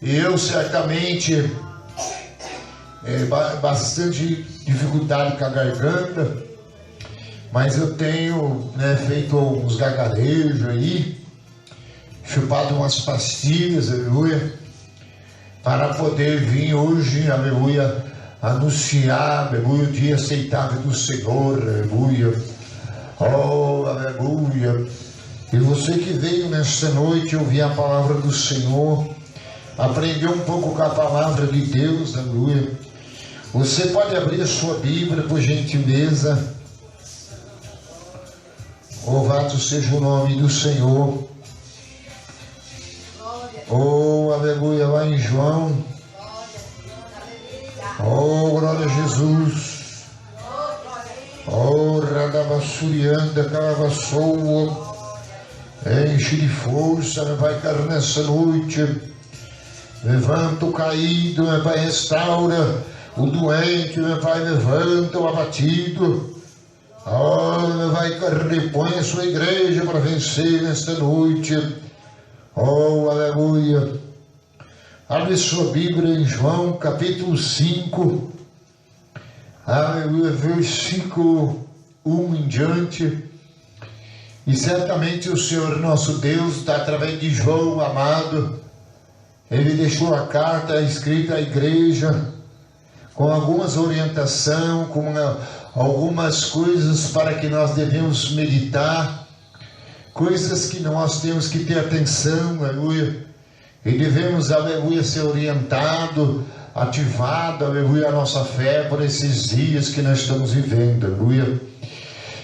E eu certamente bastante dificuldade com a garganta, mas eu tenho feito uns gargarejos aí, chupado umas pastilhas, aleluia, para poder vir hoje, aleluia, anunciar, aleluia, o dia aceitável do Senhor, aleluia, oh, aleluia. E você que veio nesta noite ouvir a palavra do Senhor, aprender um pouco com a palavra de Deus, aleluia, você pode abrir a sua Bíblia, por gentileza. Louvado seja o nome do Senhor. Oh, aleluia, lá em João. Oh, glória a Jesus. Oh, Radabassurianda, Calavassou. Enche de força, vai, cara, nessa noite. Levanta o caído, meu Pai, restaura o doente, meu Pai, levanta o abatido. Oh, meu Pai, repõe a sua igreja para vencer nesta noite. Oh, aleluia. Abre sua Bíblia em João, capítulo 5. Aleluia, versículo 1 em diante. E certamente o Senhor nosso Deus, através de João, amado, ele deixou a carta escrita à igreja, com algumas orientações, com algumas coisas para que nós devemos meditar, coisas que nós temos que ter atenção, aleluia, e devemos, aleluia, ser orientado, ativado, aleluia, a nossa fé por esses dias que nós estamos vivendo, aleluia.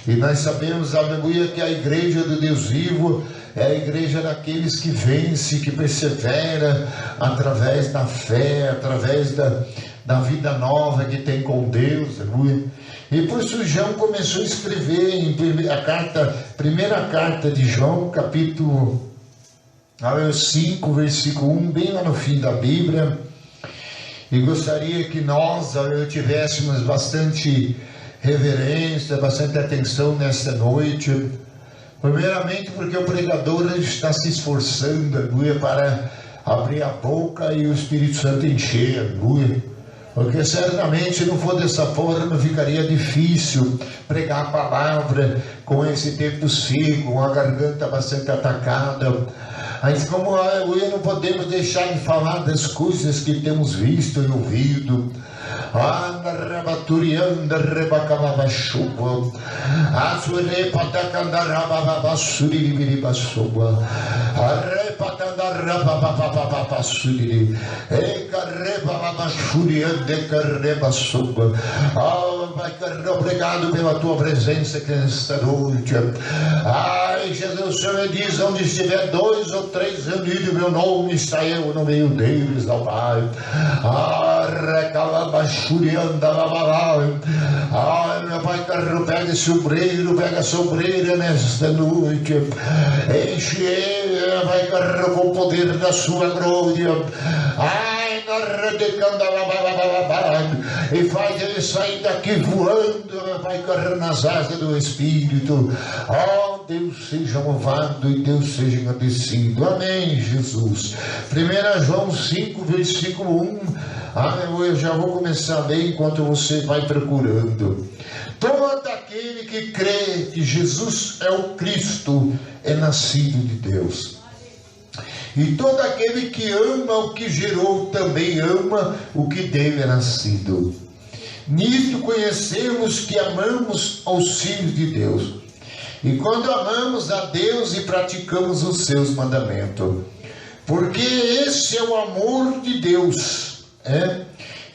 E nós sabemos, aleluia, que a igreja do Deus vivo é a igreja daqueles que vence, que persevera através da fé, através da vida nova que tem com Deus, aleluia. E por isso João começou a escrever primeira carta de João, capítulo 5, versículo 1, bem lá no fim da Bíblia. E gostaria que nós tivéssemos bastante reverência, bastante atenção nesta noite. Primeiramente porque o pregador está se esforçando, aleluia, para abrir a boca e o Espírito Santo encher, aleluia. Porque certamente se não for dessa forma ficaria difícil pregar a palavra com esse tempo seco, com a garganta bastante atacada. Mas como, aleluia, não podemos deixar de falar das coisas que temos visto e ouvido. Andarrabaturianda rebacababashuba, Azurepatakandarababasuribiribashuba, Arrepatandarababababasuri, Ecarebababashuriandecarebashuba. Obrigado pela tua presença aqui nesta noite. Ai, Jesus, o Senhor diz: onde estiver 2 ou 3 reunidos, meu nome está eu no meio deles, ó Pai. Ai, meu Pai, pega esse obreiro, pega essa obreira nesta noite, enche ele, vai com o poder da sua glória. Ai, e faz ele sair daqui voando, vai correr nas asas do Espírito. Oh, Deus seja louvado e Deus seja agradecido. Amém, Jesus. 1 João 5, versículo 1. Eu já vou começar a ler enquanto você vai procurando. Todo aquele que crê que Jesus é o Cristo é nascido de Deus. E todo aquele que ama o que gerou também ama o que dele é nascido. Nisto conhecemos que amamos aos filhos de Deus. E quando amamos a Deus e praticamos os seus mandamentos. Porque esse é o amor de Deus,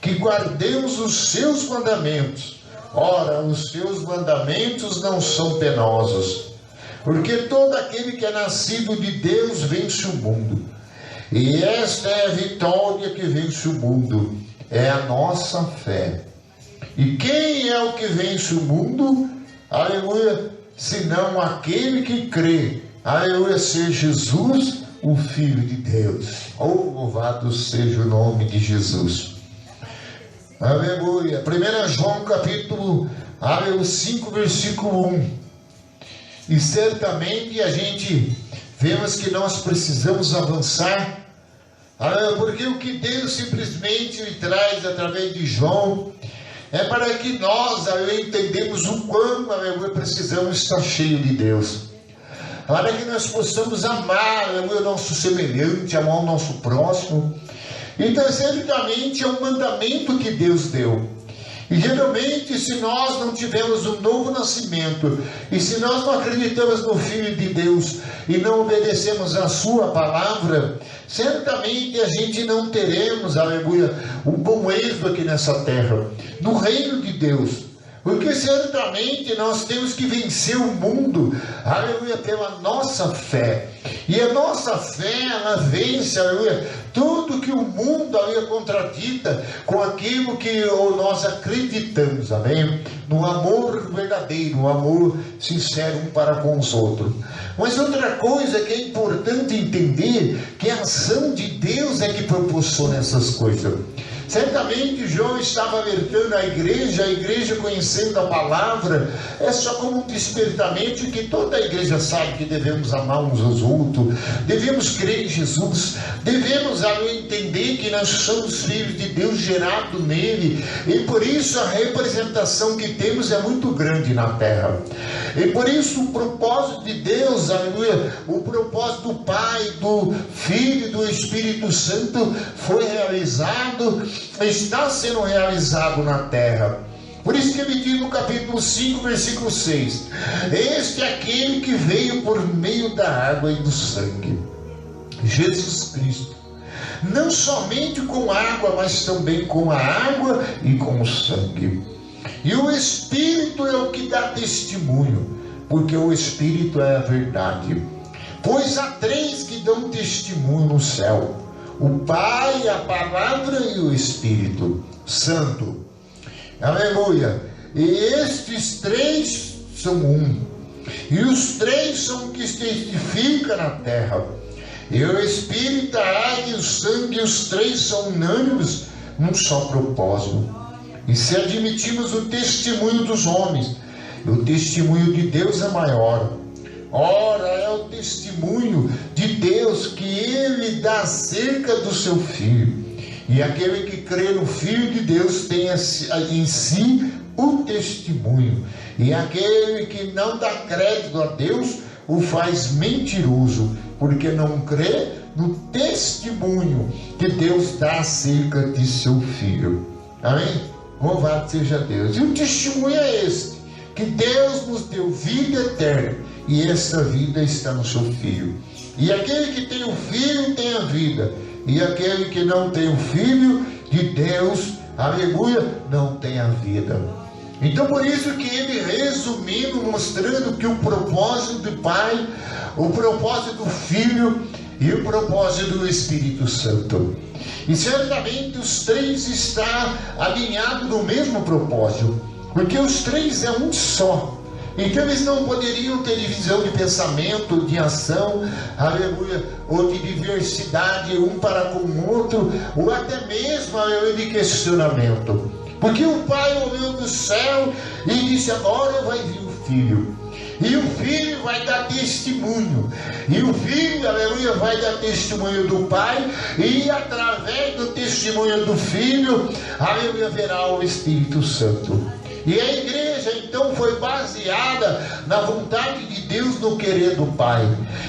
que guardemos os seus mandamentos. Ora, os seus mandamentos não são penosos. Porque todo aquele que é nascido de Deus vence o mundo. E esta é a vitória que vence o mundo, é a nossa fé. E quem é o que vence o mundo? Aleluia, senão aquele que crê, aleluia, ser Jesus, o Filho de Deus. Oh, louvado seja o nome de Jesus. Aleluia. 1 João capítulo 5, versículo 1. E certamente a gente vemos que nós precisamos avançar Porque o que Deus simplesmente me traz através de João é para que nós entendemos o quanto precisamos estar cheios de Deus, para que nós possamos amar o nosso semelhante, amar o nosso próximo. Então, certamente é um mandamento que Deus deu. E geralmente, se nós não tivermos um novo nascimento, e se nós não acreditamos no Filho de Deus e não obedecemos a sua palavra, certamente a gente não teremos, aleluia, um bom êxito aqui nessa terra, no reino de Deus. Porque certamente nós temos que vencer o mundo, aleluia, pela nossa fé. E a nossa fé, ela vence, aleluia, tudo que o mundo, aleluia, contradita com aquilo que nós acreditamos, amém? No amor verdadeiro, no amor sincero um para com os outros. Mas outra coisa que é importante entender, que a ação de Deus é que proporciona essas coisas. Certamente João estava alertando a igreja conhecendo a palavra, é só como um despertamento que toda a igreja sabe que devemos amar uns aos outros, devemos crer em Jesus, devemos entender que nós somos filhos de Deus gerados nele, e por isso a representação que temos é muito grande na terra. E por isso o propósito de Deus, aleluia, o propósito do Pai, do Filho e do Espírito Santo foi realizado, está sendo realizado na terra. Por isso que ele diz no capítulo 5, versículo 6: este é aquele que veio por meio da água e do sangue, Jesus Cristo, não somente com água, mas também com a água e com o sangue. E o Espírito é o que dá testemunho, porque o Espírito é a verdade. Pois há três que dão testemunho no céu: o Pai, a Palavra e o Espírito Santo. Aleluia. E estes três são um. E os três são o que testifica na terra. E o Espírito, a água e o sangue, os três são unânimes num só propósito. E se admitimos o testemunho dos homens, o testemunho de Deus é maior. Ora, é o testemunho de Deus que Ele dá acerca do seu Filho. E aquele que crê no Filho de Deus tem em si o testemunho. E aquele que não dá crédito a Deus o faz mentiroso, porque não crê no testemunho que Deus dá acerca de seu Filho. Amém? Louvado seja Deus. E o testemunho é este: que Deus nos deu vida eterna, e essa vida está no seu Filho. E aquele que tem o Filho tem a vida, e aquele que não tem o Filho de Deus, aleluia, não tem a vida. Então por isso que ele, resumindo, mostrando que o propósito do Pai, o propósito do Filho e o propósito do Espírito Santo. E certamente os três estão alinhados no mesmo propósito, porque os três é um só. Então eles não poderiam ter divisão de pensamento, de ação, aleluia, ou de diversidade um para com o outro, ou até mesmo, aleluia, de questionamento. Porque o Pai olhou do céu e disse: agora vai vir o Filho. E o Filho vai dar testemunho. E o Filho, aleluia, vai dar testemunho do Pai. E através do testemunho do Filho, aleluia, verá o Espírito Santo. E a igreja então foi baseada na vontade de Deus, no querer do Pai.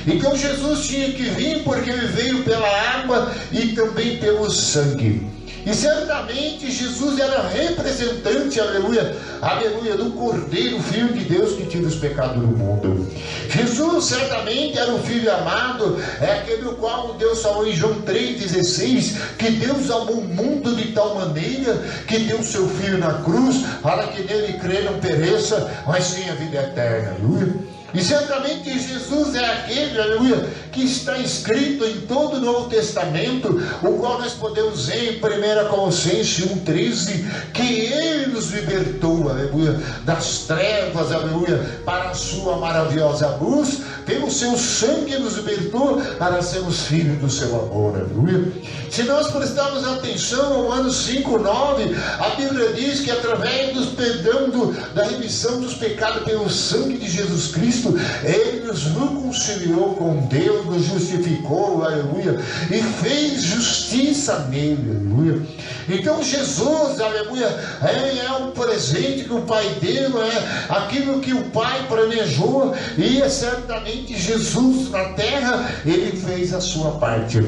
Então Jesus tinha que vir porque ele veio pela água e também pelo sangue. E certamente Jesus era representante, aleluia, aleluia, do Cordeiro, Filho de Deus, que tira os pecados do mundo. Jesus certamente era o Filho amado, é aquele o qual Deus falou em João 3,16, que Deus amou o mundo de tal maneira que deu seu Filho na cruz, para que nele crê não pereça, mas tenha vida eterna, aleluia. E certamente Jesus é aquele, aleluia, que está escrito em todo o Novo Testamento, o qual nós podemos ver em 1 Colossenses 1,13, que Ele nos libertou, aleluia, das trevas, aleluia, para a sua maravilhosa luz, pelo seu sangue nos libertou para sermos filhos do seu amor, aleluia. Se nós prestarmos atenção ao Romanos 5,9, a Bíblia diz que através do perdão da remissão dos pecados pelo sangue de Jesus Cristo, Cristo, Ele nos reconciliou com Deus, nos justificou, aleluia, e fez justiça nele, aleluia. Então Jesus, aleluia, é um presente que o Pai deu, é aquilo que o Pai planejou, e é certamente Jesus na terra, Ele fez a sua parte.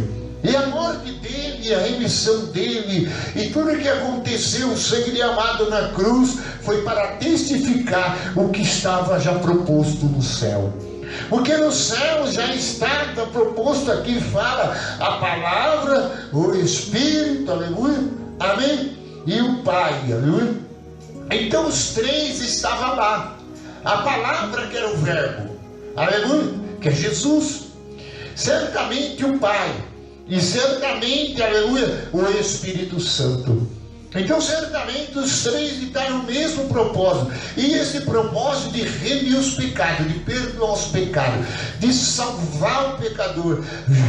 E a morte dele, a remissão dele, e tudo o que aconteceu, o sangue derramado na cruz, foi para testificar o que estava já proposto no céu. Porque no céu já estava proposto, aqui fala a palavra, o Espírito, aleluia, amém? E o Pai, aleluia. Então os três estavam lá. A palavra que era o verbo, aleluia, que é Jesus. Certamente o Pai. E certamente, aleluia, o Espírito Santo. Então certamente os três estão no mesmo propósito. E esse propósito de remir os pecados, de perdoar os pecados, de salvar o pecador,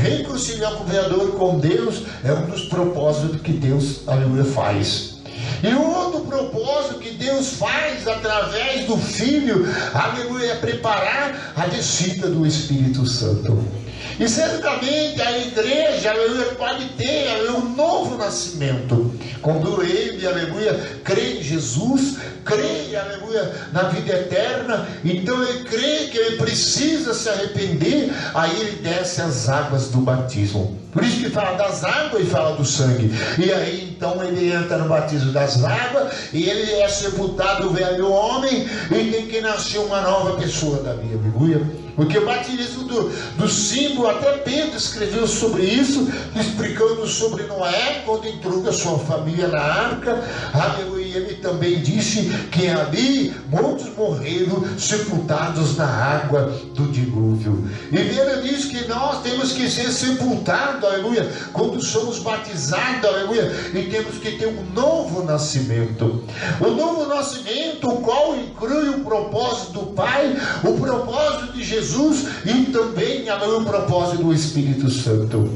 reconciliar o pecador com Deus, é um dos propósitos que Deus, aleluia, faz. E o outro propósito que Deus faz através do Filho, aleluia, é preparar a descida do Espírito Santo. E certamente a igreja, aleluia, pode ter, aleluia, um novo nascimento. Quando ele, aleluia, crê em Jesus, crê, aleluia, na vida eterna, então ele crê que ele precisa se arrepender, aí ele desce as águas do batismo. Por isso que fala das águas e fala do sangue. E aí então ele entra no batismo das águas, e ele é sepultado, o velho homem, e tem que nascer uma nova pessoa da vida, aleluia. Porque o batismo do símbolo, até Pedro escreveu sobre isso, explicando sobre Noé, quando entrou a sua família na arca, aleluia. Ele também disse que ali muitos morreram sepultados na água do dilúvio. E ele diz que nós temos que ser sepultados, aleluia, quando somos batizados, aleluia, e temos que ter um novo nascimento. O novo nascimento, o qual inclui o propósito do Pai, o propósito de Jesus e também, aleluia, o propósito do Espírito Santo.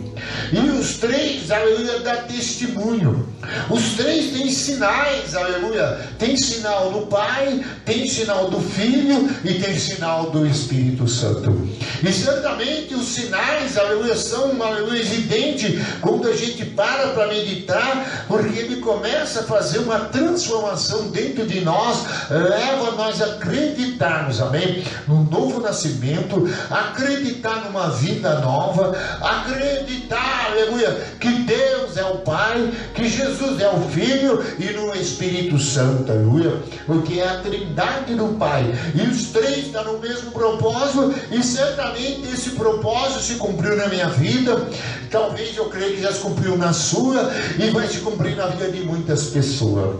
E os três, aleluia, dá testemunho. Os três têm sinais, aleluia. Tem sinal do Pai, tem sinal do Filho e tem sinal do Espírito Santo. E certamente os sinais, aleluia, são, aleluia, evidentes quando a gente para meditar, porque ele começa a fazer uma transformação dentro de nós, leva nós a acreditarmos, amém, no novo nascimento, acreditar numa vida nova, acreditar, aleluia, que Deus é o Pai, que Jesus é o Filho e no Espírito Santo, aleluia, porque é a trindade do Pai, e os três estão no mesmo propósito, e certamente esse propósito se cumpriu na minha vida, talvez eu creio que já se cumpriu na sua, e vai se cumprir na vida de muitas pessoas.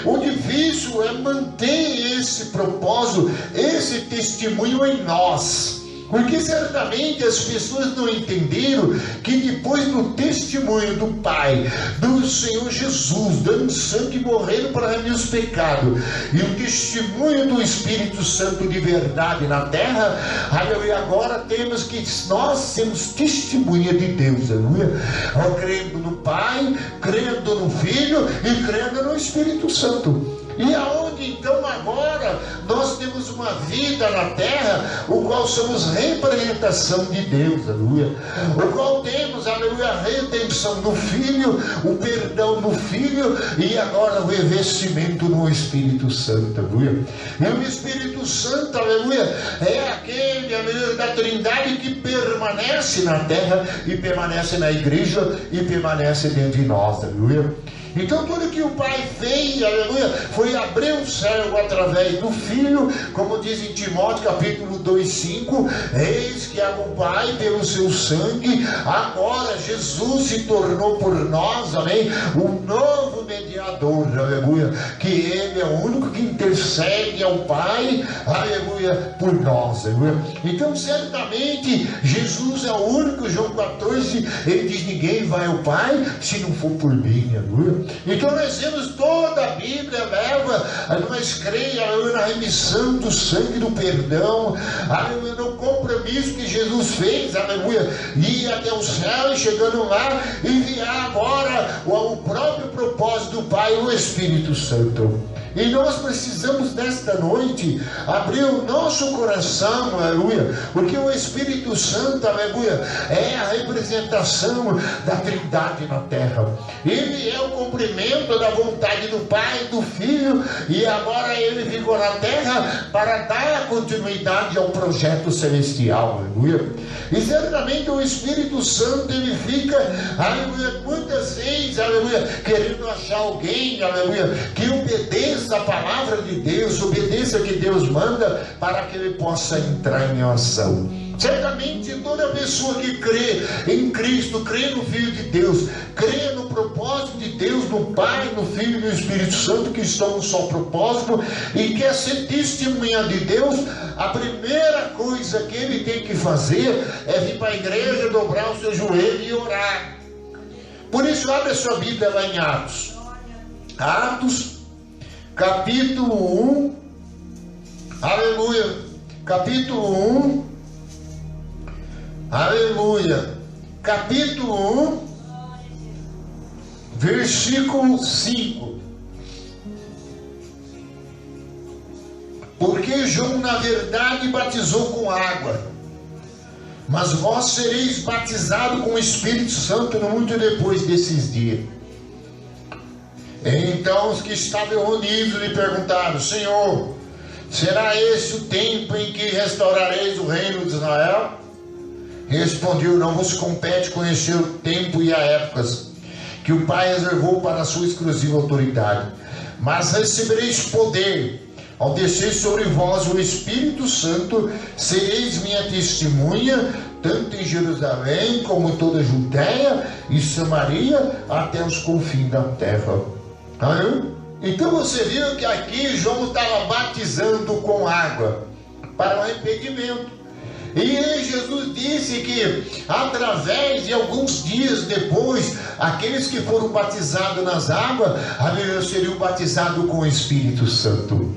O difícil é manter esse propósito, esse testemunho em nós. Porque certamente as pessoas não entenderam que depois do testemunho do Pai, do Senhor Jesus, dando sangue e morrendo para remir os pecados, e o testemunho do Espírito Santo de verdade na terra, aleluia, agora temos que nós temos testemunha de Deus, aleluia, crendo no Pai, crendo no Filho e crendo no Espírito Santo. E aonde então agora nós temos uma vida na terra, o qual somos representação de Deus, aleluia, o qual temos, aleluia, a redenção do Filho, o perdão do Filho e agora o revestimento no Espírito Santo, aleluia. E o Espírito Santo, aleluia, é aquele, aleluia, da trindade que permanece na terra e permanece na igreja e permanece dentro de nós, aleluia. Então tudo que o Pai fez, aleluia, foi abrir o céu através do Filho, como diz em Timóteo capítulo 2:5, eis que o Pai pelo seu sangue, agora Jesus se tornou por nós, amém, um novo mediador, aleluia, que Ele é o único que intercede ao Pai, aleluia, por nós, aleluia. Então certamente Jesus é o único, João 14, ele diz, ninguém vai ao Pai se não for por mim, aleluia. Então nós temos toda a Bíblia, leva, nós cremos na remissão do sangue do perdão, aleluia, no compromisso que Jesus fez, aleluia, ir até o céu e chegando lá, enviar agora o próprio propósito do Pai, o Espírito Santo. E nós precisamos nesta noite abrir o nosso coração, aleluia, porque o Espírito Santo, aleluia, é a representação da Trindade na terra. Ele é o cumprimento da vontade do Pai, do Filho, e agora ele ficou na terra para dar continuidade ao projeto celestial, aleluia. E certamente o Espírito Santo, ele fica, aleluia, muitas vezes, aleluia, querendo achar alguém, aleluia, que obedeça a palavra de Deus, obedeça o que Deus manda, para que ele possa entrar em ação. Certamente toda pessoa que crê em Cristo, crê no Filho de Deus, crê no propósito de Deus, no Pai, no Filho e no Espírito Santo, que estão no só propósito, e quer ser testemunha de Deus, a primeira coisa que ele tem que fazer é vir para a igreja, dobrar o seu joelho e orar. Por isso, abre a sua Bíblia lá em Atos. Atos, capítulo 1, aleluia, capítulo 1, aleluia, capítulo 1, versículo 5. Porque João, na verdade, batizou com água, mas vós sereis batizados com o Espírito Santo não muito depois desses dias. Então os que estavam reunidos lhe perguntaram: Senhor, será esse o tempo em que restaurareis o reino de Israel? Respondeu: não vos compete conhecer o tempo e as épocas que o Pai reservou para a sua exclusiva autoridade, mas recebereis poder ao descer sobre vós o Espírito Santo, sereis minha testemunha, tanto em Jerusalém como em toda a Judéia e Samaria, até os confins da terra. Então você viu que aqui João estava batizando com água para o arrependimento. E Jesus disse que através de alguns dias depois, aqueles que foram batizados nas águas, seriam batizados com o Espírito Santo.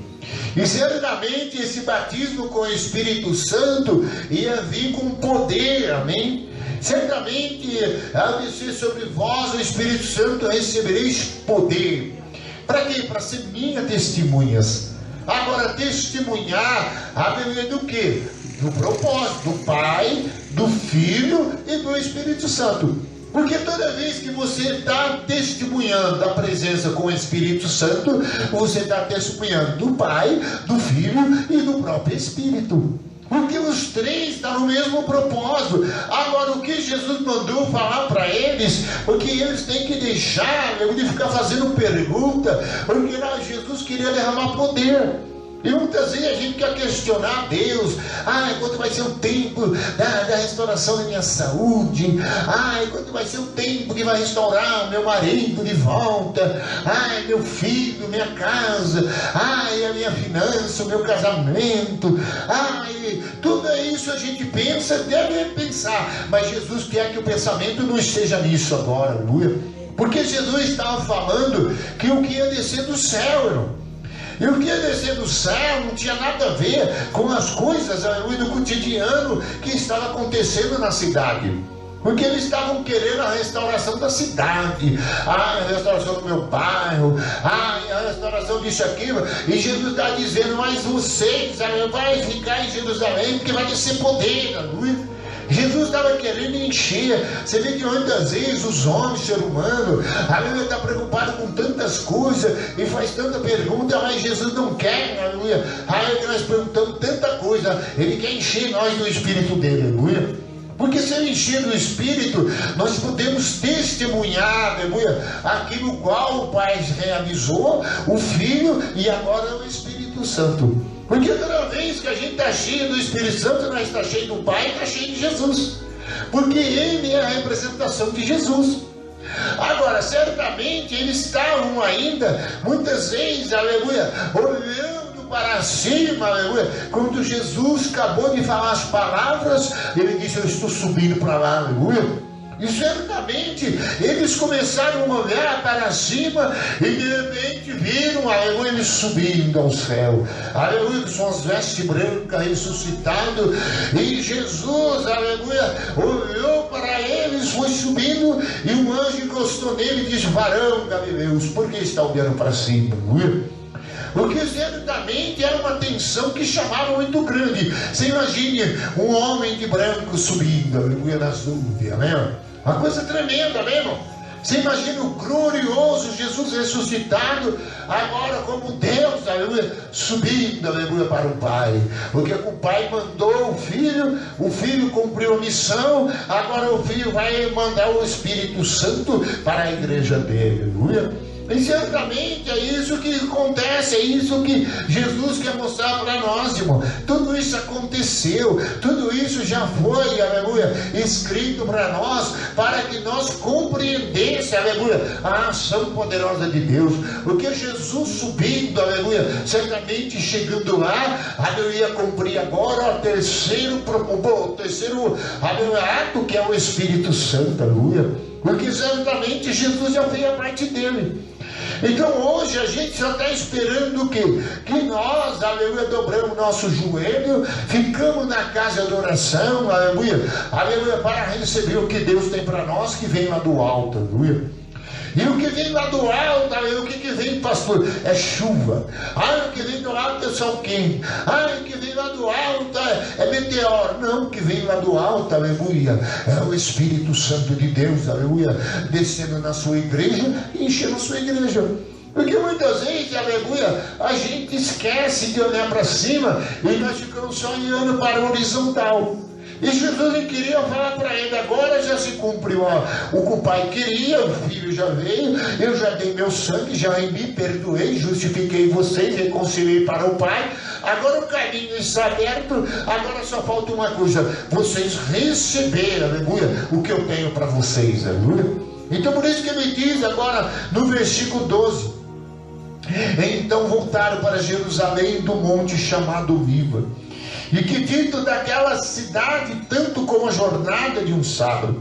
E certamente esse batismo com o Espírito Santo ia vir com poder, amém? Certamente, ao descer sobre vós o Espírito Santo, recebereis poder. Para quê? Para ser minhas testemunhas. Agora, testemunhar, aleluia, do quê? Do propósito do Pai, do Filho e do Espírito Santo. Porque toda vez que você está testemunhando da presença com o Espírito Santo, você está testemunhando do Pai, do Filho e do próprio Espírito. Porque os três estão no mesmo propósito. Agora, o que Jesus mandou falar para eles, porque eles têm que deixar de ficar fazendo pergunta, porque Jesus queria derramar poder. E muitas vezes a gente quer questionar Deus. Quando vai ser o tempo da restauração da minha saúde? Quando vai ser o tempo que vai restaurar o meu marido de volta? Meu filho, minha casa? A minha finança, o meu casamento? Tudo isso a gente pensa, deve pensar. Mas Jesus quer que o pensamento não esteja nisso agora, aleluia. Porque Jesus estava falando que o que ia descer do céu, irmão. E o que ia descer do céu não tinha nada a ver com as coisas do cotidiano que estava acontecendo na cidade. Porque eles estavam querendo a restauração da cidade, a restauração do meu bairro, a restauração disso, aquilo. E Jesus está dizendo: mas vocês vai ficar em Jerusalém porque vai descer poder, aleluia. Jesus estava querendo encher. Você vê que muitas vezes os homens, ser humano, aleluia, está preocupado com tantas coisas e faz tanta pergunta, mas Jesus não quer, aleluia. Nós perguntamos tanta coisa, Ele quer encher nós do Espírito dele, aleluia. Porque se Ele encher do Espírito, nós podemos testemunhar, aleluia, aquilo qual o Pai realizou, o Filho e agora o Espírito Santo. Porque toda vez que a gente está cheio do Espírito Santo, nós está cheio do Pai e está cheio de Jesus. Porque Ele é a representação de Jesus. Agora, certamente, eles estavam ainda, muitas vezes, aleluia, olhando para cima, aleluia. Quando Jesus acabou de falar as palavras, Ele disse: eu estou subindo para lá, aleluia. E certamente eles começaram a olhar para cima e de repente viram, aleluia, ele subindo ao céu, aleluia, com suas vestes brancas, ressuscitado. E Jesus, aleluia, olhou para eles, foi subindo, e um anjo encostou nele e disse: varão Galileus, por que está olhando para cima, aleluia? Porque certamente era uma tensão que chamava muito grande. Você imagine um homem de branco subindo, aleluia, nas nuvens, né? Uma coisa tremenda, né, irmão? Você imagina o glorioso Jesus ressuscitado, agora como Deus, aleluia, subindo, aleluia, para o Pai. Porque o Pai mandou o Filho cumpriu a missão, agora o Filho vai mandar o Espírito Santo para a igreja dele, aleluia. E certamente é isso que acontece, é isso que Jesus quer mostrar para nós, irmão. Tudo isso aconteceu, tudo isso já foi, aleluia, escrito para nós, para que nós compreendêssemos, aleluia, a ação poderosa de Deus. Porque Jesus subindo, aleluia, certamente chegando lá, aleluia, cumprir agora o terceiro, aleluia, ato, que é o Espírito Santo, aleluia. Porque certamente Jesus já fez a parte dele. Então hoje a gente só está esperando o quê? Que nós, aleluia, dobramos nosso joelho, ficamos na casa de oração, aleluia, aleluia, para receber o que Deus tem para nós, que vem lá do alto, aleluia. E o que vem lá do alto, o que vem, pastor? É chuva. O que vem do alto é sol quente. O que vem lá do alto é meteoro. Não, o que vem lá do alto, aleluia, é o Espírito Santo de Deus, aleluia, descendo na sua igreja e enchendo a sua igreja. Porque muitas vezes, aleluia, a gente esquece de olhar para cima e nós ficamos só olhando para o horizontal. E Jesus queria falar para ele: agora já se cumpriu o que o Pai queria, o Filho já veio, eu já dei meu sangue, já me perdoei, justifiquei vocês, reconciliei para o Pai, agora o caminho está aberto, agora só falta uma coisa: vocês receberem, aleluia, o que eu tenho para vocês, aleluia. Então por isso que ele diz agora no versículo 12: então voltaram para Jerusalém do monte chamado Oliva, e que dito daquela cidade, tanto como a jornada de um sábado.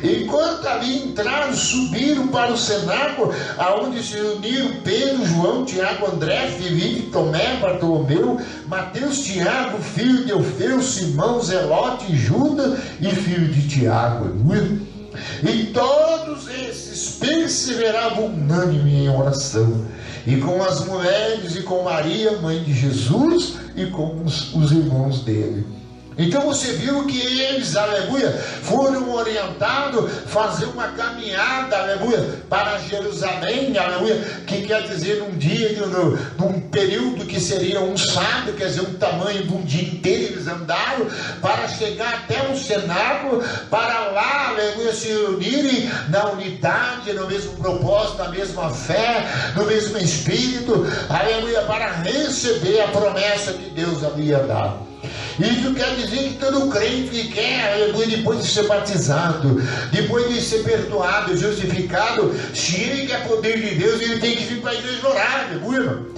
Enquanto ali entraram, subiram para o cenáculo, aonde se reuniram Pedro, João, Tiago, André, Filipe, Tomé, Bartolomeu, Mateus, Tiago, filho de Alfeu, Simão, Zelote, Judas e filho de Tiago. E todos esses perseveravam unânime em oração, e com as mulheres, e com Maria, mãe de Jesus, e com os irmãos dele. Então você viu que eles, aleluia, foram orientados a fazer uma caminhada, aleluia, para Jerusalém, aleluia, que quer dizer num dia, num período que seria um sábado, quer dizer um tamanho de um dia inteiro. Eles andaram para chegar até o cenáculo, para lá, aleluia, se reunirem na unidade, no mesmo propósito, na mesma fé, no mesmo Espírito, aleluia, para receber a promessa que Deus havia dado. Isso quer dizer que todo crente que quer, aleluia, depois de ser batizado, depois de ser perdoado, justificado, se ele quer poder de Deus, ele tem que vir para a igreja orar, aleluia.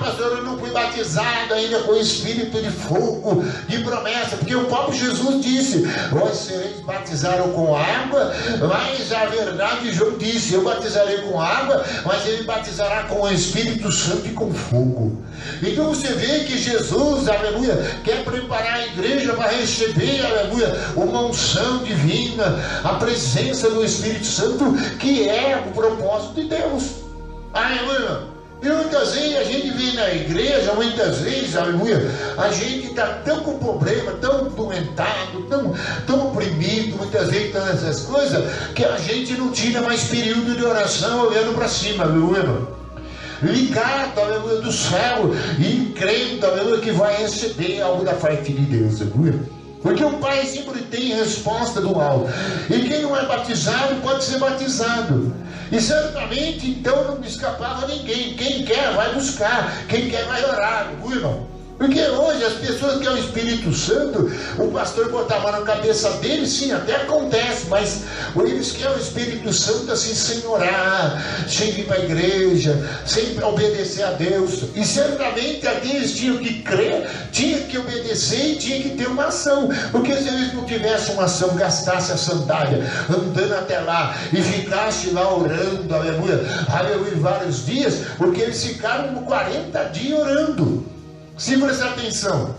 Pastor, eu não fui batizado ainda com o Espírito de fogo, de promessa, porque o próprio Jesus disse: vós sereis batizados com água, mas a verdade, João disse: eu batizarei com água, mas ele batizará com o Espírito Santo e com fogo. Então você vê que Jesus, aleluia, quer preparar a igreja para receber, aleluia, uma unção divina, a presença do Espírito Santo, que é o propósito de Deus, aleluia. E muitas vezes a gente vem na igreja, muitas vezes, aleluia, a gente está tão com problema, tão doentado, tão oprimido, muitas vezes todas essas coisas, que a gente não tira mais período de oração olhando para cima, aleluia, ligado, aleluia, do céu, e crendo, aleluia, que vai receber algo da parte de Deus, aleluia. Porque o Pai sempre tem resposta do alto. E quem não é batizado pode ser batizado. E certamente então não escapava ninguém. Quem quer vai buscar, quem quer vai orar, viu, irmão? Porque hoje as pessoas que é o Espírito Santo, o pastor botar a mão na cabeça deles, sim, até acontece, mas eles que é o Espírito Santo assim, sem orar, sem vir para a igreja, sem obedecer a Deus. E certamente aqueles tinham que crer, tinham que obedecer e tinham que ter uma ação. Porque se eles não tivessem uma ação, gastasse a sandália, andando até lá e ficasse lá orando, aleluia, aleluia, vários dias, porque eles ficaram 40 dias orando. Se prestar atenção,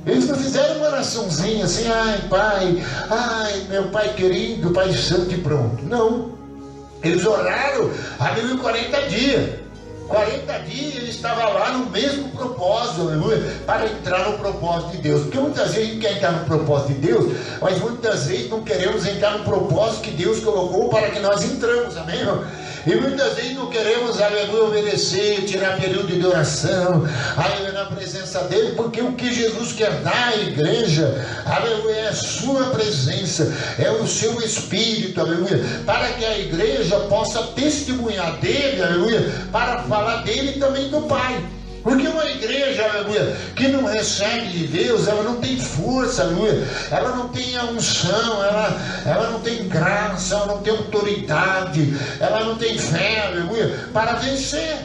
eles não fizeram uma oraçãozinha assim: ai pai, ai meu pai querido, pai santo, e pronto. Não, eles oraram, aleluia, 40 dias. 40 dias ele estava lá no mesmo propósito, aleluia, para entrar no propósito de Deus. Porque muitas vezes a gente quer entrar no propósito de Deus, mas muitas vezes não queremos entrar no propósito que Deus colocou para que nós entramos, amém, irmão? E muitas vezes não queremos, aleluia, obedecer, tirar período de oração, aleluia, na presença dele, porque o que Jesus quer dar à igreja, aleluia, é a sua presença, é o seu Espírito, aleluia, para que a igreja possa testemunhar dele, aleluia, para falar dele e também do Pai. Porque uma igreja, aleluia, que não recebe de Deus, ela não tem força, aleluia, ela não tem a unção, ela não tem graça, ela não tem autoridade, ela não tem fé, aleluia, para vencer.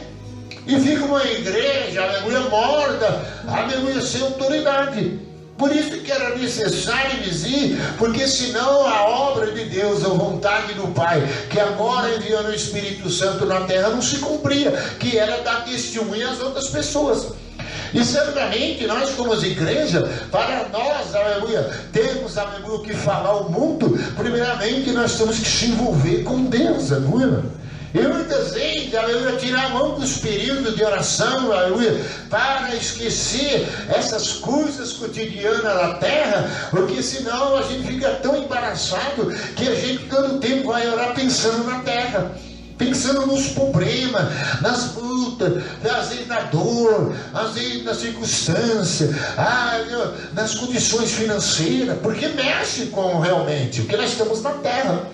E fica uma igreja, aleluia, morta, aleluia, sem autoridade. Por isso que era necessário dizer, porque senão a obra de Deus, a vontade do Pai, que agora enviando o Espírito Santo na terra, não se cumpria, que era dar testemunho às outras pessoas. E certamente nós como igreja, para nós, aleluia, temos, aleluia, o que falar ao mundo, primeiramente nós temos que se envolver com Deus, aleluia. E muitas vezes, aleluia, tirar a mão dos períodos de oração, aleluia, para esquecer essas coisas cotidianas da terra, porque senão a gente fica tão embaraçado que a gente todo tempo vai orar pensando na terra, pensando nos problemas, nas lutas, às vezes na dor, às vezes na circunstância, nas condições financeiras, porque mexe com realmente, porque nós estamos na terra.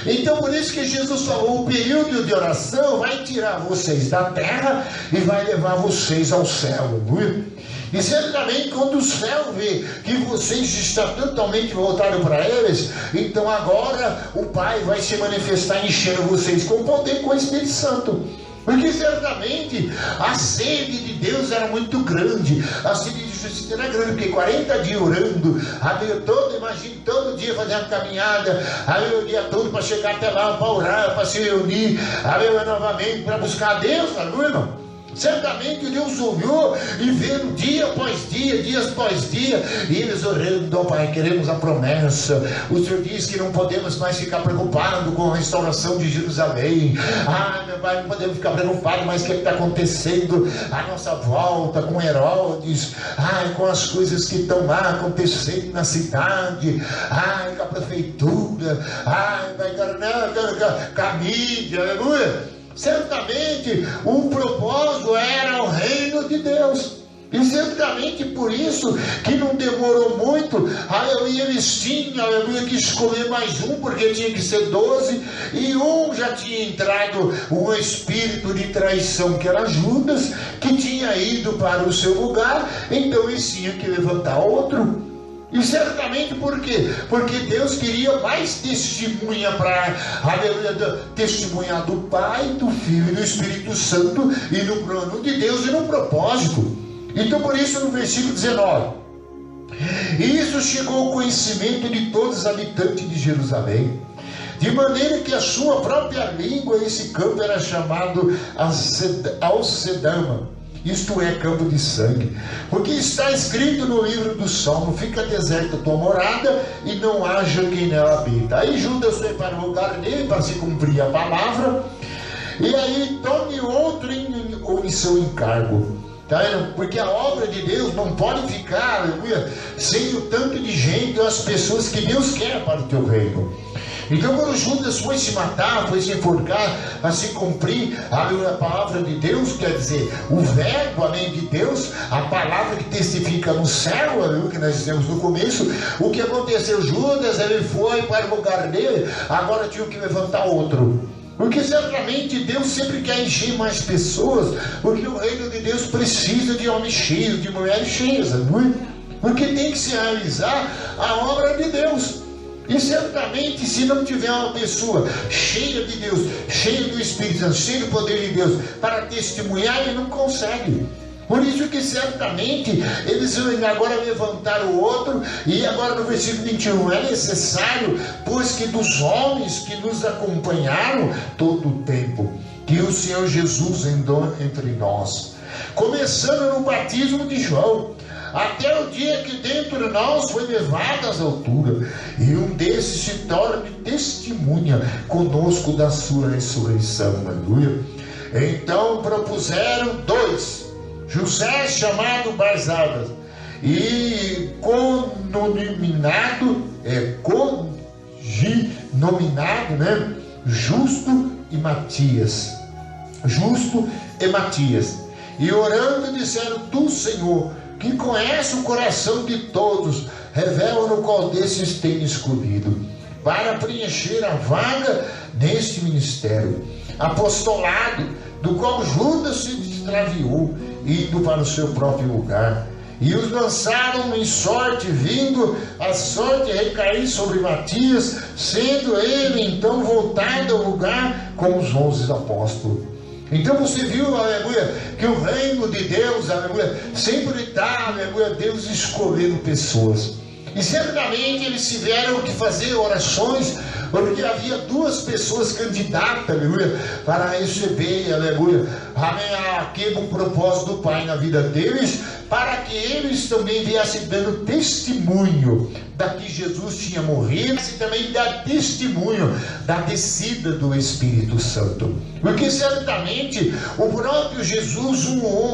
Então por isso que Jesus falou, o período de oração vai tirar vocês da terra e vai levar vocês ao céu, viu? E certamente quando o céu vê que vocês estão totalmente voltados para eles, então agora o Pai vai se manifestar enchendo vocês com poder, com o Espírito Santo. Porque certamente a sede de Deus era muito grande, a sede de justiça era grande, porque 40 dias orando, imagine todo dia fazendo caminhada, o dia todo para chegar até lá, para orar, para se reunir, novamente para buscar a Deus, irmão. Certamente Deus olhou e vendo dia após dia, dias após dia, e eles orando, Pai, queremos a promessa. O Senhor diz que não podemos mais ficar preocupados com a restauração de Jerusalém. Meu Pai, não podemos ficar preocupados mais com o que está acontecendo à nossa volta, com Herodes, com as coisas que estão lá acontecendo na cidade, com a prefeitura, com a mídia, aleluia. Certamente o propósito era o reino de Deus. E certamente por isso que não demorou muito, aleluia, eles tinham, aleluia, que escolher mais um, porque tinha que ser 12, e um já tinha entrado um espírito de traição, que era Judas, que tinha ido para o seu lugar, então eles tinham que levantar outro. E certamente por quê? Porque Deus queria mais testemunha para, aleluia, testemunhar do Pai, do Filho e do Espírito Santo, e no plano de Deus e no propósito. Então por isso no versículo 19, isso chegou ao conhecimento de todos os habitantes de Jerusalém, de maneira que a sua própria língua, esse campo era chamado Alcedama, isto é, campo de sangue, porque está escrito no livro do Salmo: fica deserta a tua morada e não haja quem nela habita. Aí Judas foi para o lugar dele para se cumprir a palavra, e aí tome outro em seu encargo. Porque a obra de Deus não pode ficar, aleluia, sem o tanto de gente, as pessoas que Deus quer para o teu reino. Então quando Judas foi se matar, foi se enforcar, a se cumprir a palavra de Deus, quer dizer, o verbo, além de Deus, a palavra que testifica no céu, que nós dizemos no começo, o que aconteceu? Judas, ele foi para o lugar dele, agora tinha que levantar outro. Porque certamente Deus sempre quer encher mais pessoas, porque o reino de Deus precisa de homens cheios, de mulheres cheias, não é? Porque tem que se realizar a obra de Deus. E certamente se não tiver uma pessoa cheia de Deus, cheia do Espírito Santo, cheia do poder de Deus, para testemunhar, ele não consegue. Por isso que certamente eles agora levantaram o outro, e agora no versículo 21, é necessário, pois que dos homens que nos acompanharam todo o tempo, que o Senhor Jesus andou entre nós, começando no batismo de João, até o dia que dentro de nós foi levado às alturas, e um desses se torne testemunha conosco da sua ressurreição, aleluia. Então propuseram 2, José chamado Barsabas e cognominado, né? Justo e Matias. E orando disseram: Tu, Senhor, que conhece o coração de todos, revela no qual desses tem escolhido, para preencher a vaga neste ministério, apostolado, do qual Judas se extraviou, indo para o seu próprio lugar. E os lançaram em sorte, vindo a sorte recair sobre Matias, sendo ele então voltado ao lugar com os 11 apóstolos. Então você viu, aleluia, que o reino de Deus, aleluia, sempre está, aleluia, Deus escolhendo pessoas. E certamente eles tiveram que fazer orações, porque havia 2 pessoas candidatas, aleluia, para receber, aleluia, aquele propósito do Pai na vida deles, para que eles também viessem dando testemunho da que Jesus tinha morrido, e também dar testemunho da descida do Espírito Santo. Porque certamente o próprio Jesus,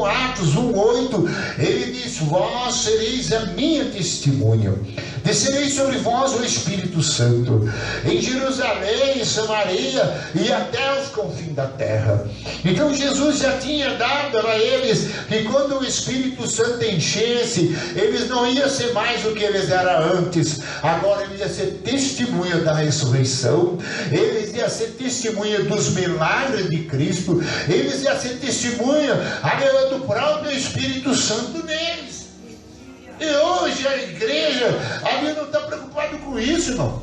Atos 1:8, ele diz: Vós sereis a minha testemunha, descereis sobre vós o Espírito Santo, em Jerusalém, em Samaria e até os confins da terra. Então Jesus já tinha dado a eles que quando o Espírito Santo enchesse, eles não iam ser mais o que eles eram antes. Agora eles iam ser testemunha da ressurreição, eles iam ser testemunha dos milagres de Cristo, eles iam ser testemunha do próprio Espírito Santo neles. E hoje a igreja não está preocupada com isso, irmão.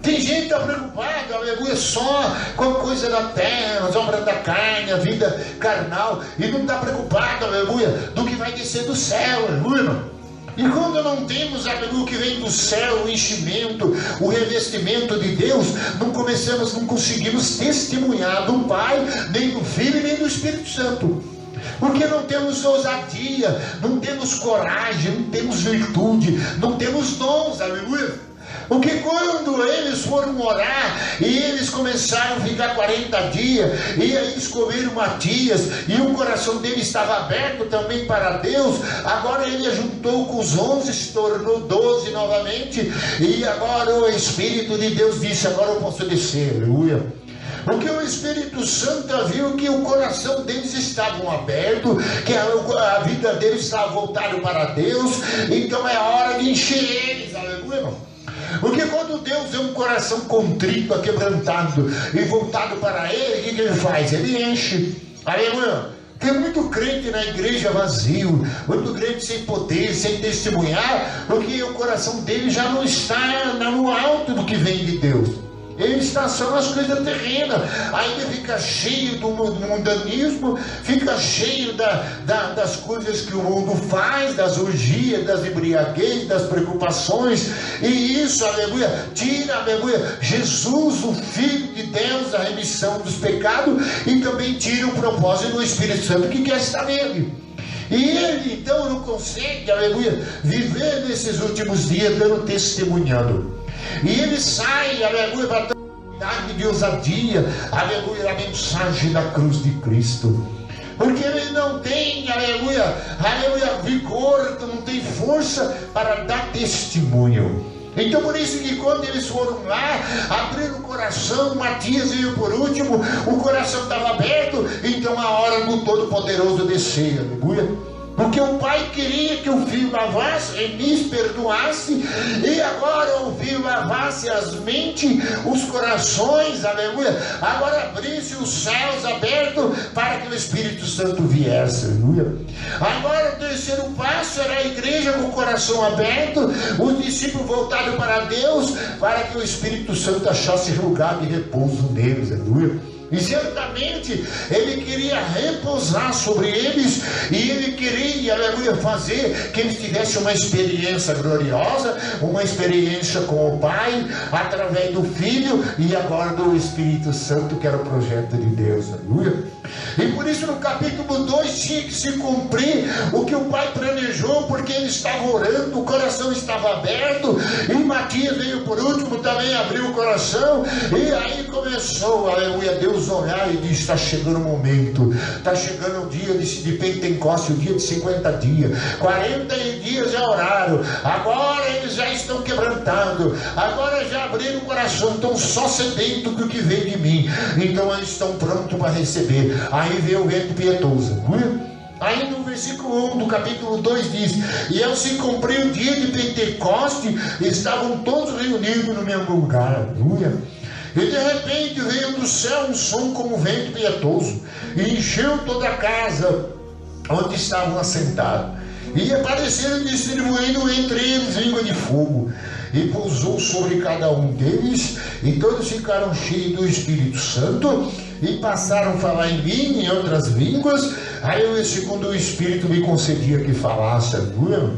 Tem gente que está preocupada, aleluia, só com a coisa da terra, as obras da carne, a vida carnal, e não está preocupado, aleluia, do que vai descer do céu, aleluia, irmão. E quando não temos, aleluia, o que vem do céu, o enchimento, o revestimento de Deus, não conseguimos testemunhar do Pai, nem do Filho, nem do Espírito Santo. Porque não temos ousadia, não temos coragem, não temos virtude, não temos dons, aleluia. Porque quando eles foram orar e eles começaram a ficar 40 dias, e aí escolheram Matias, e o coração dele estava aberto também para Deus, agora ele juntou com os 11, se tornou 12 novamente, e agora o Espírito de Deus disse: agora eu posso descer, aleluia. Porque o Espírito Santo viu que o coração deles estava aberto, que a vida deles estava voltada para Deus, então é hora de encher eles, aleluia, irmão. Porque quando Deus é um coração contrito, quebrantado e voltado para Ele, o que Ele faz? Ele enche, aleluia. Tem muito crente na igreja vazio, muito crente sem poder, sem testemunhar, porque o coração dele já não está no alto do que vem de Deus. Ele está só nas coisas terrenas, ainda fica cheio do mundanismo, fica cheio das coisas que o mundo faz, das orgias, das embriaguez, das preocupações, e isso, aleluia, tira, aleluia, Jesus, o Filho de Deus, a remissão dos pecados, e também tira o propósito do Espírito Santo que quer estar nele. E ele então não consegue, aleluia, viver nesses últimos dias dando testemunhando. E ele sai, aleluia, para dar de ousadia, aleluia, a mensagem da cruz de Cristo. Porque ele não tem, aleluia, vigor, não tem força para dar testemunho. Então por isso que quando eles foram lá, abriram o coração, Matias veio por último, o coração estava aberto, então a hora do Todo-Poderoso descer, aleluia. Porque o Pai queria que o Filho lavasse, remisse, perdoasse, e agora o Filho lavasse as mentes, os corações, aleluia. Agora abrisse os céus abertos para que o Espírito Santo viesse, aleluia. Agora o terceiro passo era a igreja com o coração aberto, os discípulos voltados para Deus, para que o Espírito Santo achasse lugar de repouso neles, aleluia. E certamente ele queria repousar sobre eles, e ele queria, aleluia, fazer que eles tivessem uma experiência gloriosa, uma experiência com o Pai, através do Filho e agora do Espírito Santo, que era o projeto de Deus, aleluia. E por isso no capítulo 2 tinha que se cumprir o que o Pai planejou, porque ele estava orando, o coração estava aberto, e Matias veio por último, também abriu o coração, e aí começou, aleluia, Deus Deus olhar e diz: está chegando o momento, está chegando o dia de Pentecostes, o dia de 50 dias, 40 dias já oraram, agora eles já estão quebrantando, agora já abriram o coração, estão só sedentos do que vem de mim, então eles estão prontos para receber. Aí vem o vento piedoso, viu? Aí no versículo 1 do capítulo 2 diz: e ao se cumprir o dia de Pentecostes, estavam todos reunidos no mesmo lugar, aleluia. E de repente veio do céu um som como vento piedoso, e encheu toda a casa onde estavam assentados, e apareceram distribuindo entre eles língua de fogo, e pousou sobre cada um deles, e todos ficaram cheios do Espírito Santo, e passaram a falar em mim, em outras línguas. Aí eu, segundo o Espírito, me concedia que falasse, aleluia.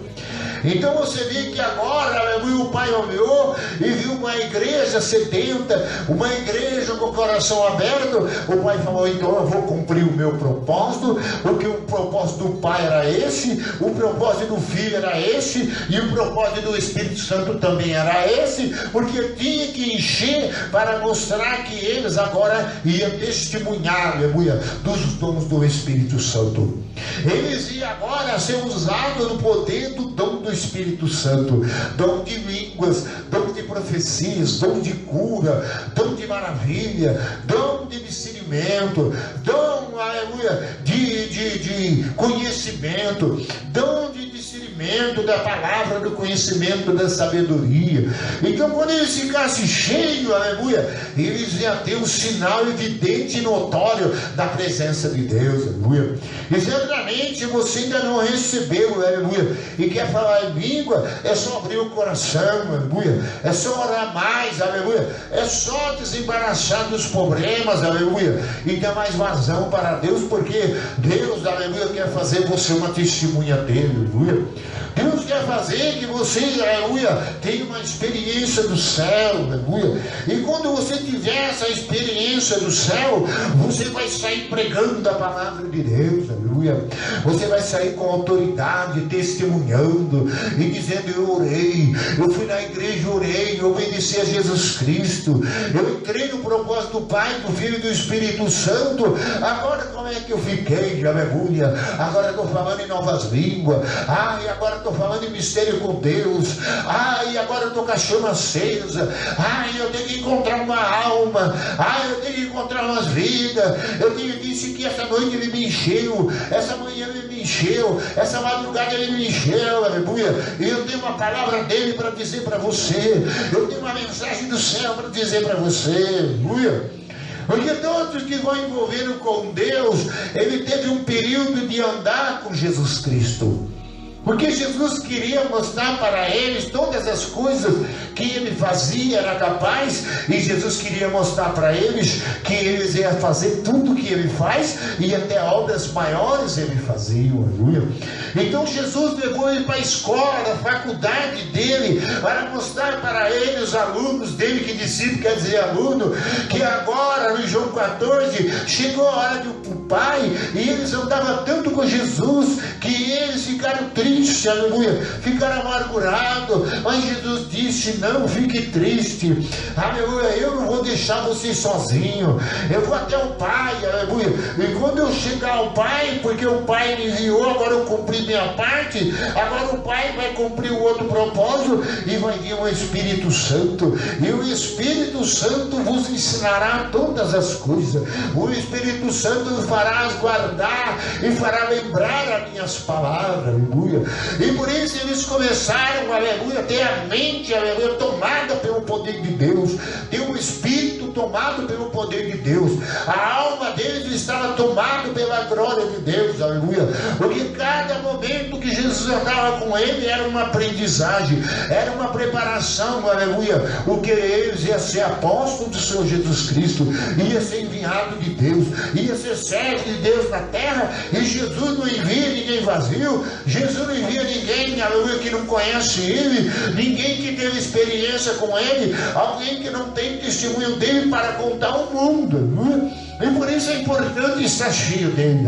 Então você vê que agora, aleluia, o Pai olhou e viu uma igreja sedenta, uma igreja com o coração aberto. O Pai falou: então eu vou cumprir o meu propósito, porque o propósito do Pai era esse, o propósito do Filho era esse, e o propósito do Espírito Santo também era esse, porque tinha que encher para mostrar que eles agora iam testemunhar, aleluia, dos dons do Espírito Santo. Eles iam agora ser usados no poder do dom do Espírito Santo, dom de línguas, dom de profecias, dom de cura, dom de maravilha, dom de discernimento, dom, aleluia, de conhecimento, dom de discernimento da palavra, do conhecimento, da sabedoria. Então quando eles ficassem cheios, aleluia, eles iam ter um sinal evidente e notório da presença de Deus, aleluia. E certamente você ainda não recebeu, aleluia, e quer falar em língua, é só abrir o coração, aleluia, é só orar mais, aleluia, é só desembaraçar dos problemas, aleluia, e dar mais vazão para Deus, porque Deus, aleluia, quer fazer você uma testemunha dele, aleluia. Deus quer fazer que você, aleluia, tenha uma experiência do céu, aleluia. E quando você tiver essa experiência do céu, você vai sair pregando a palavra de Deus, aleluia. Você vai sair com autoridade, testemunhando e dizendo: eu orei, eu fui na igreja, orei, eu obedeci a Jesus Cristo, eu entrei no propósito do Pai, do Filho e do Espírito Santo. Agora como é que eu fiquei, aleluia? Agora estou falando em novas línguas, e agora estou falando em mistério com Deus, e agora eu estou com a chama acesa, eu tenho que encontrar uma alma, eu tenho que encontrar umas vidas. Eu disse que essa noite ele me encheu, essa manhã ele me encheu, essa madrugada ele me encheu, aleluia. E eu tenho uma palavra dele para dizer para você, eu tenho uma mensagem do céu para dizer para você, aleluia. Porque todos que vão envolver com Deus, ele teve um período de andar com Jesus Cristo. Porque Jesus queria mostrar para eles todas as coisas que ele fazia, era capaz, e Jesus queria mostrar para eles que eles iam fazer tudo que ele faz, e até obras maiores ele fazia, aleluia. Então Jesus levou ele para a escola, a faculdade dele, para mostrar para ele, os alunos dele, que discípulo quer dizer aluno, que agora no João 14, chegou a hora do Pai, e eles andavam tanto com Jesus, que eles ficaram tristes, aleluia, ficaram amargurados, mas Jesus disse: não fique triste, aleluia, eu não vou deixar você sozinho, eu vou até o Pai, aleluia, e quando eu chegar ao Pai, porque o Pai me enviou, agora eu cumpri minha parte, agora o Pai vai cumprir o outro propósito, e vai vir o Espírito Santo, e o Espírito Santo vos ensinará todas as coisas, o Espírito Santo fará guardar e fará lembrar as minhas palavras, aleluia. E por isso eles começaram, aleluia, ter a mente, aleluia, tomada pelo poder de Deus, ter um espírito tomado pelo poder de Deus, a alma deles estava tomada pela glória de Deus, aleluia, porque cada momento que Jesus andava com ele era uma aprendizagem, era uma preparação, aleluia, porque eles iam ser apóstolos do Senhor Jesus Cristo, ia ser enviado de Deus, ia ser servo de Deus na terra, e Jesus não envia ninguém vazio, Jesus não envia ninguém, aleluia, que não conhece ele, ninguém que teve experiência com ele, alguém que não tem testemunho dele para contar ao mundo, aleluia. E por isso é importante estar cheio dele.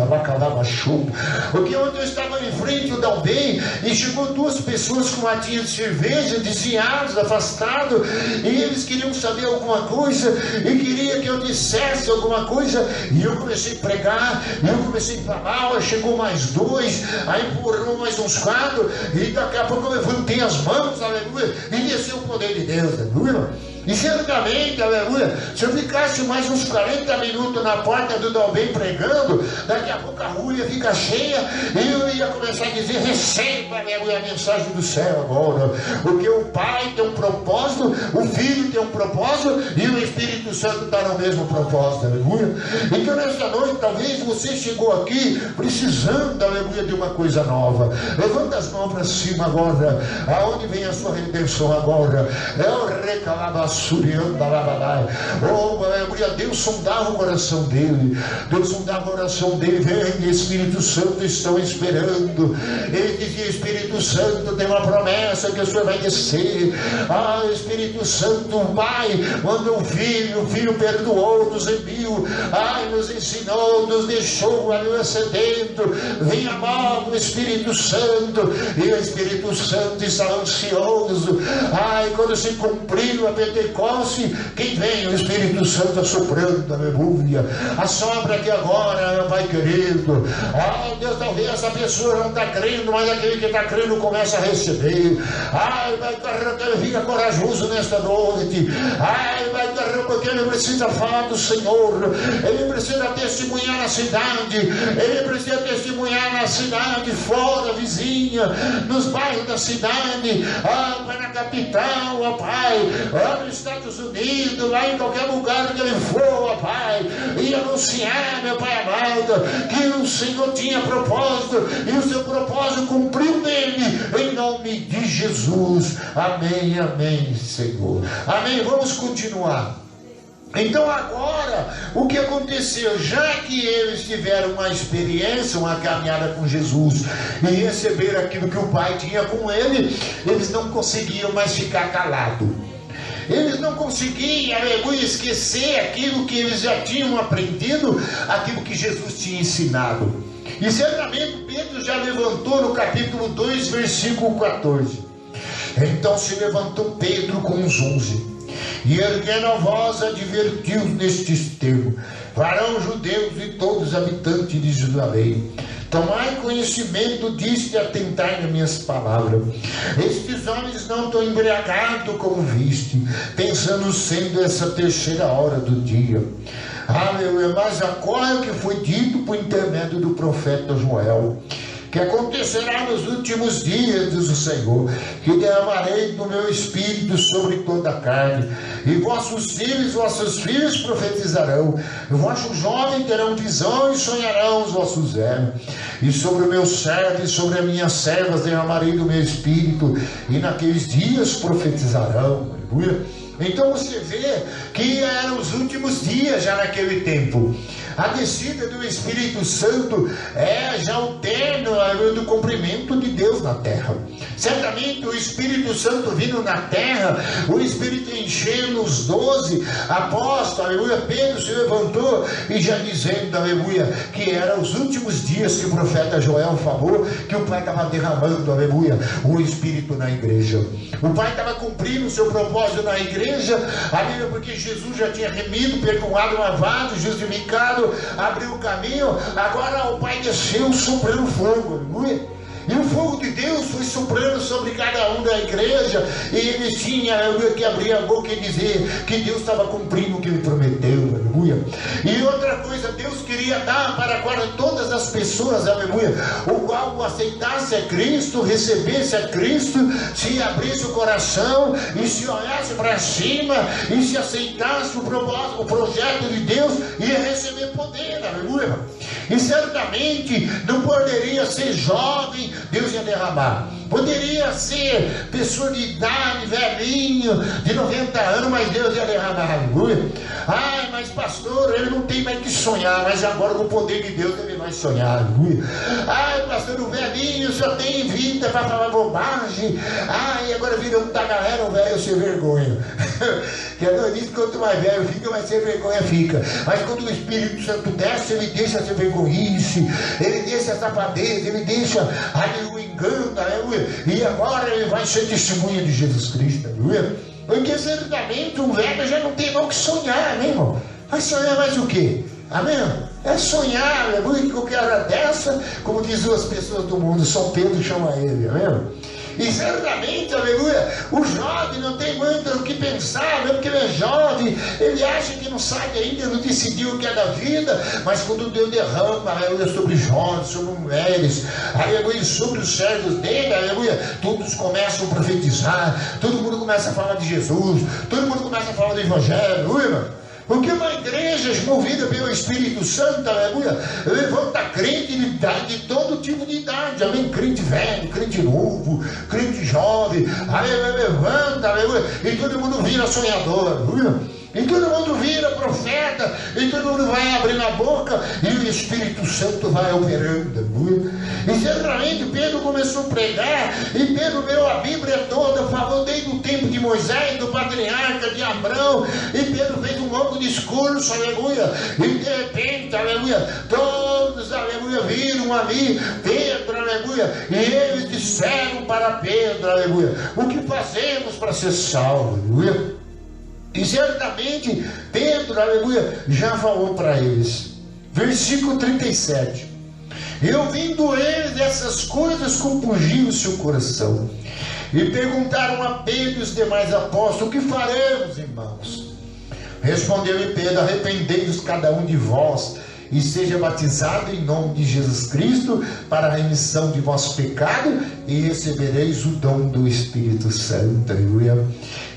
Porque ontem eu estava em frente ao Dalbem e chegou duas pessoas com latinha de cerveja, desviados, afastados, e eles queriam saber alguma coisa e queria que eu dissesse alguma coisa, e eu comecei a pregar, e eu comecei a falar, chegou mais dois, aí empurrou mais uns quatro, e daqui a pouco eu levantei as mãos, aleluia, e desceu o poder de Deus, aleluia. E certamente, aleluia, se eu ficasse mais uns 40 minutos na porta do Dalbem pregando, daqui a pouco a rua ia ficar cheia e eu ia começar a dizer: receba, aleluia, a mensagem do céu agora. Porque o Pai tem um propósito, o Filho tem um propósito e o Espírito Santo está no mesmo propósito, aleluia. Então nessa noite, talvez você chegou aqui precisando, aleluia, de uma coisa nova. Levanta as mãos para cima agora. Aonde vem a sua redenção agora? É o recalabas. Oh, aleluia, Deus sondava o coração dele. Deus sondava o coração dele. Vem, Espírito Santo, estão esperando. Ele dizia: Espírito Santo, tem uma promessa que o Senhor vai descer. Ah, Espírito Santo, Pai, manda o Filho perdoou, nos enviou, ai, nos ensinou, nos deixou, aleluia, sedento. Vem amado Espírito Santo. E o Espírito Santo está ansioso. Ai, quando se cumpriu a Pentecoste, quem vem? O Espírito Santo assoprando, aleluia. Assopra aqui agora, Pai querido. Ah, Deus, talvez essa pessoa não está crendo, mas aquele que está crendo começa a receber. Ai, Pai querido, ele fica corajoso nesta noite. Ai, Pai querido, porque ele precisa falar do Senhor. Ele precisa testemunhar na cidade. Ele precisa testemunhar na cidade, fora, vizinha, nos bairros da cidade. Ah, Pai, na capital, ó Pai. Nos Estados Unidos, lá em qualquer lugar que ele for, ó Pai, e anunciar, meu Pai amado, que o Senhor tinha propósito e o seu propósito cumpriu nele, em nome de Jesus. Amém, amém, Senhor. Amém. Vamos continuar. Então agora, o que aconteceu? Já que eles tiveram uma experiência, uma caminhada com Jesus e receberam aquilo que o Pai tinha com ele, eles não conseguiam mais ficar calados. Eles não conseguiam, aleluia, esquecer aquilo que eles já tinham aprendido, aquilo que Jesus tinha ensinado. E certamente Pedro já levantou no capítulo 2, versículo 14. Então se levantou Pedro com os 11, e erguendo a voz advertiu nestes termos: varão judeus e todos os habitantes de Jerusalém, tomai conhecimento disto e atentai nas minhas palavras. Estes homens não estão embriagados como viste, pensando sendo essa terceira hora do dia. Aleluia, mas ocorre o que foi dito por intermédio do profeta Joel, que acontecerá nos últimos dias, diz o Senhor, que derramarei do meu espírito sobre toda a carne, e vossos filhos e vossas filhas profetizarão, e vossos jovens terão visão e sonharão os vossos velhos, e sobre o meu servo e sobre as minhas servas derramarei do meu espírito, e naqueles dias profetizarão. Aleluia. Então você vê que eram os últimos dias já naquele tempo. A descida do Espírito Santo é já o término do cumprimento de Deus na terra. Certamente o Espírito Santo vindo na terra, o Espírito enchendo os 12 apóstolos, aleluia. Pedro se levantou e já dizendo, aleluia, que eram os últimos dias que o profeta Joel falou, que o Pai estava derramando, aleluia, o Espírito na igreja. O Pai estava cumprindo o seu propósito na igreja, aleluia, porque Jesus já tinha remido, perdoado, lavado, justificado, abriu o caminho. Agora o Pai desceu soprando fogo, aleluia. E o fogo de Deus foi soprando sobre cada um da igreja, e eles tinham, aleluia, que abrir a boca e dizer que Deus estava cumprindo o que ele prometeu, aleluia. E outra coisa, Deus queria dar para agora todas as pessoas, aleluia, o qual aceitasse a Cristo, recebesse a Cristo, se abrisse o coração e se olhasse para cima e se aceitasse o projeto de Deus, ia receber poder, aleluia. E certamente não poderia ser jovem, Deus ia derramar. Poderia ser pessoa de idade, velhinho, de 90 anos, mas Deus ia derramar, aleluia. Ai, mas pastor, ele não tem mais que sonhar, mas agora com o poder de Deus ele vai sonhar, aleluia. Ai, pastor, o velhinho só tem vida para falar bobagem. Ai, agora viramos da galera, o velho sem vergonha. Que a Deus diz que quanto mais velho fica, mais sem vergonha fica. Mas quando o Espírito Santo desce, ele deixa essa vergonhice, ele deixa a safadeza, ele deixa o engano, aleluia. E agora ele vai ser testemunha de Jesus Cristo, aleluia. Porque certamente um velho já não tem mal que sonhar, né, irmão? Vai sonhar mais o quê? Amém? É sonhar, aleluia, que qualquer hora dessa, como dizem as pessoas do mundo, São Pedro chama ele, amém? E certamente, aleluia, o jovem não tem muito o que pensar, mesmo que ele é jovem, ele acha que não sabe ainda, não decidiu o que é da vida, mas quando Deus derrama, aleluia, sobre jovens, sobre mulheres, aleluia, sobre os servos dele, aleluia, todos começam a profetizar, todo mundo começa a falar de Jesus, todo mundo começa a falar do Evangelho, aleluia. Porque uma igreja movida pelo Espírito Santo, aleluia, levanta crente de todo tipo de idade, amém? Crente velho, crente novo, crente jovem, aleluia, levanta, aleluia, e todo mundo vira sonhador, aleluia. E todo mundo vira profeta, e todo mundo vai abrindo a boca, e o Espírito Santo vai operando, aleluia. E certamente Pedro começou a pregar, e Pedro leu a Bíblia toda, falou desde o tempo de Moisés, do patriarca, de Abraão, e Pedro fez um longo discurso, aleluia, e de repente, aleluia, todos, aleluia, viram ali Pedro, aleluia, e eles disseram para Pedro, aleluia, o que fazemos para ser salvo, aleluia. E certamente Pedro, aleluia, já falou para eles. Versículo 37. E ouvindo eles essas coisas, compungiu-se o coração. E perguntaram a Pedro e os demais apóstolos: o que faremos, irmãos? Respondeu-lhe Pedro: arrependei-vos cada um de vós, e seja batizado em nome de Jesus Cristo para a remissão de vosso pecado, e recebereis o dom do Espírito Santo, aleluia.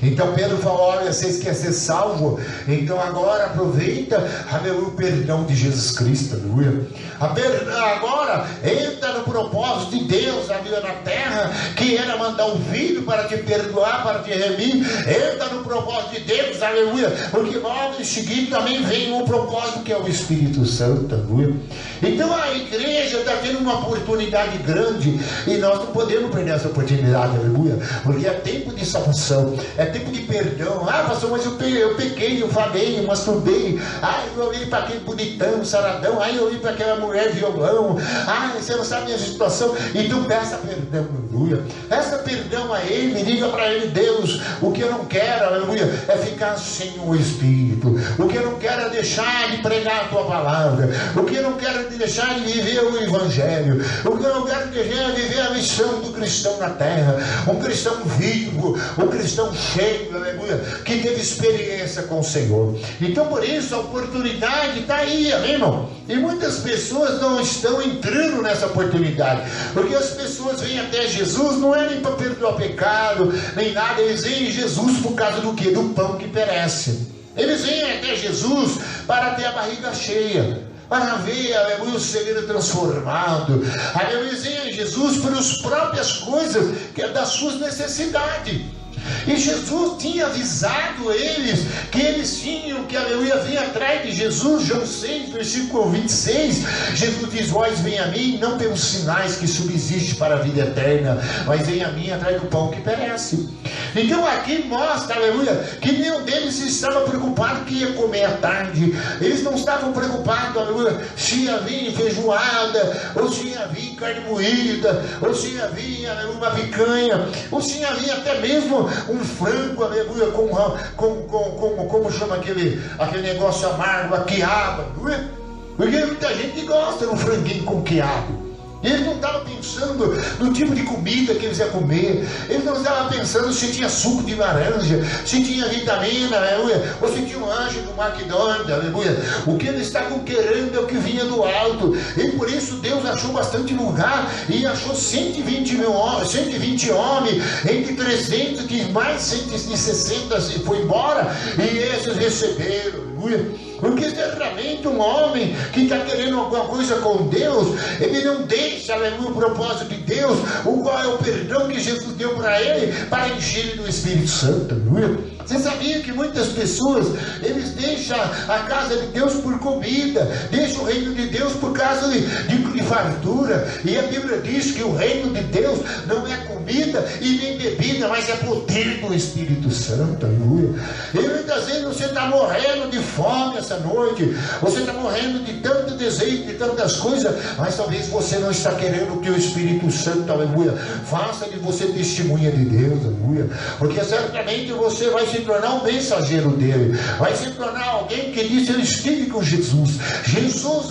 Então Pedro falou: olha, vocês querem ser salvos? Então agora aproveita, aleluia, o perdão de Jesus Cristo, aleluia. Agora entra no propósito de Deus, aleluia, na terra, que era mandar um filho para te perdoar, para te remir. Entra no propósito de Deus, aleluia, porque logo em seguida também vem um propósito que é o Espírito Santo, aleluia. Então a igreja está tendo uma oportunidade grande, e nós não podemos perder essa oportunidade, aleluia, porque é tempo de salvação, é tempo de perdão. Ah, pastor, mas eu pequei, eu falei, eu masturbei. Ah, eu olhei para aquele bonitão, saradão. Ah, eu olhei para aquela mulher violão. Ah, você não sabe a minha situação. Então peça perdão, aleluia. Peça perdão a ele, diga para ele: Deus, o que eu não quero, aleluia, é ficar sem o Espírito. O que eu não quero é deixar de pregar a tua palavra. O que eu não quero é deixar de viver o Evangelho. O que eu não quero deixar de viver a missão do cristão na terra. Um cristão vivo, um cristão cheio, aleluia, que teve experiência com o Senhor. Então por isso a oportunidade está aí, amém, irmão? E muitas pessoas não estão entrando nessa oportunidade, porque as pessoas vêm até Jesus, não é nem para perdoar pecado, nem nada. Eles vêm em Jesus por causa do quê? Do pão que perece. Eles vêm até Jesus para ter a barriga cheia, para ver, aleluia, o celeiro transformado, aleluia. Eles vêm a Jesus pelas próprias coisas, que é das suas necessidades. E Jesus tinha avisado eles que eles tinham que, aleluia, vir atrás de Jesus. João 6, versículo 26, Jesus diz: vós vem a mim, não pelos sinais que subsistem para a vida eterna, mas vem a mim atrás do pão que perece. Então aqui mostra, aleluia, que nenhum deles estava preocupado que ia comer à tarde. Eles não estavam preocupados, aleluia, se ia vir feijoada, ou se ia vir carne moída, ou se ia vir, aleluia, uma picanha, ou se ia vir até mesmo um frango, aleluia, como chama aquele negócio amargo, a quiabo, aleluia. Porque muita gente gosta de um franguinho com quiabo. Eles não estavam pensando no tipo de comida que eles iam comer. Eles não estavam pensando se tinha suco de laranja, se tinha vitamina, aleluia, ou se tinha um anjo do McDonald's, aleluia. O que eles estavam querendo é o que vinha do alto. E por isso Deus achou bastante lugar e achou 120 homens, entre 300, que mais 160 foi embora, e esses receberam, aleluia. Porque certamente um homem que está querendo alguma coisa com Deus, ele não deixa deixa, aleluia, o propósito de Deus, o qual é o perdão que Jesus deu para ele, para encher ele do Espírito Santo, aleluia. Você sabia que muitas pessoas, eles deixam a casa de Deus por comida, deixam o reino de Deus por causa de fartura, e a Bíblia diz que o reino de Deus não é comida e nem bebida, mas é poder do Espírito Santo, aleluia. E muitas vezes você está morrendo de fome essa noite, você está morrendo de tanto desejo, de tantas coisas, mas talvez você não está querendo que o Espírito Santo, aleluia, faça de você testemunha de Deus, aleluia, porque certamente você vai se tornar um mensageiro dele, vai se tornar alguém que disse: eu estive com Jesus,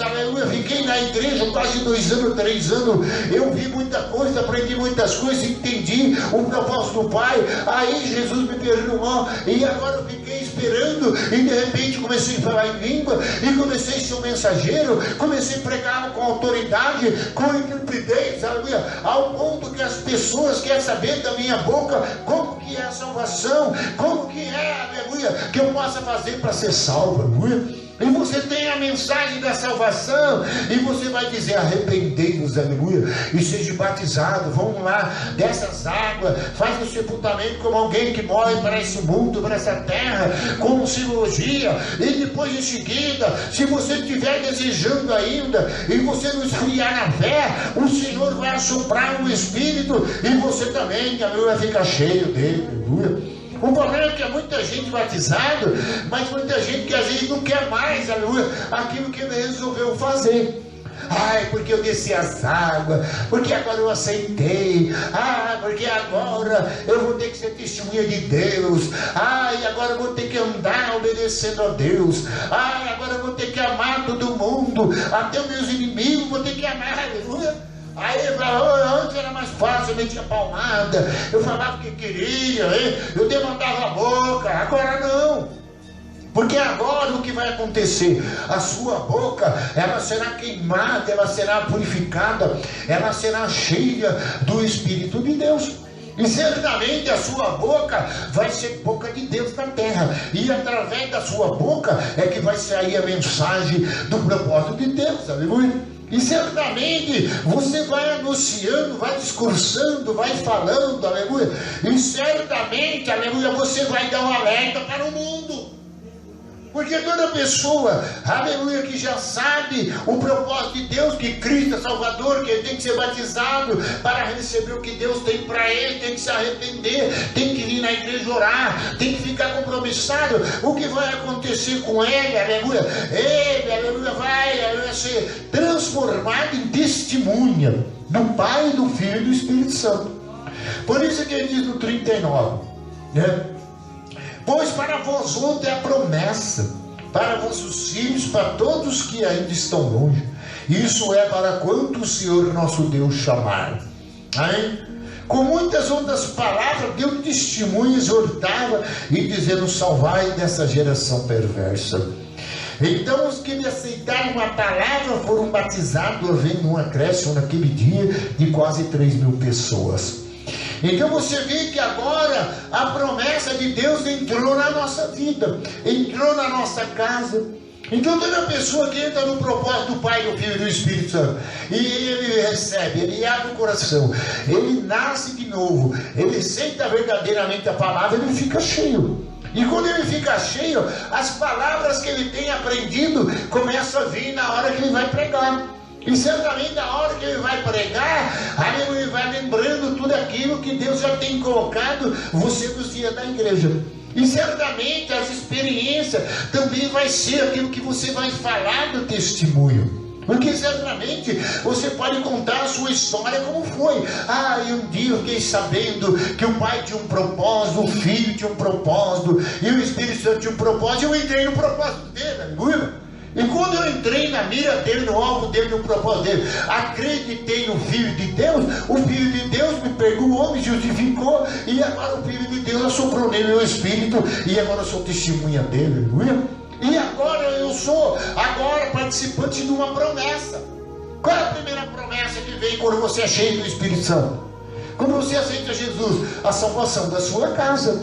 aleluia, fiquei na igreja quase 2 anos, 3 anos, eu vi muita coisa, aprendi muitas coisas, entendi o propósito do Pai, aí Jesus me perdoou, e agora eu fiquei esperando, e de repente comecei a falar em língua, e comecei a ser um mensageiro, comecei a pregar com autoridade, com intrepidez, aleluia, ao ponto que as pessoas querem saber da minha boca como que é a salvação, como que é, aleluia, que eu possa fazer para ser salvo, aleluia. E você tem a mensagem da salvação, e você vai dizer: arrependei-vos, aleluia, e seja batizado, vamos lá, dessas águas, faz o sepultamento como alguém que morre para esse mundo, para essa terra, com cirurgia, e depois em seguida, se você estiver desejando ainda, e você não esfriar na fé, o Senhor vai assoprar o Espírito, e você também, aleluia, vai ficar cheio dele, aleluia. O problema é que há muita gente batizada, mas muita gente que às vezes não quer mais, aleluia, aquilo que ele resolveu fazer. Ai, porque eu desci as águas, porque agora eu aceitei, porque agora eu vou ter que ser testemunha de Deus, agora eu vou ter que andar obedecendo a Deus, agora eu vou ter que amar todo mundo, até os meus inimigos vou ter que amar, aleluia. Aí ele falou: antes era mais fácil, eu metia palmada, eu falava o que queria, eu demandava a boca, agora não. Porque agora o que vai acontecer? A sua boca, ela será queimada, ela será purificada, ela será cheia do Espírito de Deus. E certamente a sua boca vai ser boca de Deus na terra, e através da sua boca é que vai sair a mensagem do propósito de Deus, aleluia. E certamente você vai anunciando, vai discursando, vai falando, aleluia. E certamente, aleluia, você vai dar um alerta para o mundo. Porque toda pessoa, aleluia, que já sabe o propósito de Deus, que Cristo é Salvador, que ele tem que ser batizado para receber o que Deus tem para ele, tem que se arrepender, tem que vir na igreja orar, tem que ficar compromissado. O que vai acontecer com ele, aleluia? Ele, aleluia, vai, aleluia, ser transformado em testemunha do Pai, do Filho e do Espírito Santo. Por isso que ele diz no 39, né? Pois para vós outra é a promessa, para vossos filhos, para todos que ainda estão longe. Isso é para quanto o Senhor nosso Deus chamar. Amém? Com muitas outras palavras, Deus testemunha, exortava e dizendo: salvai dessa geração perversa. Então os que lhe aceitaram a palavra foram batizados, havendo um acréscimo naquele dia de quase 3.000 pessoas. Então você vê que agora a promessa de Deus entrou na nossa vida, entrou na nossa casa. Então toda pessoa que entra no propósito do Pai, do Filho e do Espírito Santo, e ele recebe, ele abre o coração, ele nasce de novo, ele senta verdadeiramente a palavra, ele fica cheio. E quando ele fica cheio, as palavras que ele tem aprendido começam a vir na hora que ele vai pregar. E certamente na hora que ele vai pregar, aí ele vai lembrando tudo aquilo que Deus já tem colocado você nos dias da igreja. E certamente as experiências também vai ser aquilo que você vai falar do testemunho. Porque certamente você pode contar a sua história como foi. E um dia eu fiquei sabendo que o Pai tinha um propósito, o Filho tinha um propósito, e o Espírito Santo tinha um propósito, eu entrei no propósito dele, aleluia. E quando eu entrei na mira dele, no alvo dele, no propósito dele, acreditei no Filho de Deus, o Filho de Deus me perdoou, me justificou, e agora o Filho de Deus assoprou nele o Espírito, e agora eu sou testemunha dele, aleluia. E agora eu sou participante de uma promessa. Qual é a primeira promessa que vem quando você é cheio do Espírito Santo? Quando você aceita Jesus, a salvação da sua casa.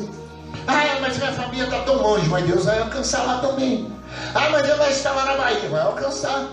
Mas minha família está tão longe, mas Deus vai alcançar lá também. Mas ela está lá na Bahia, vai alcançar.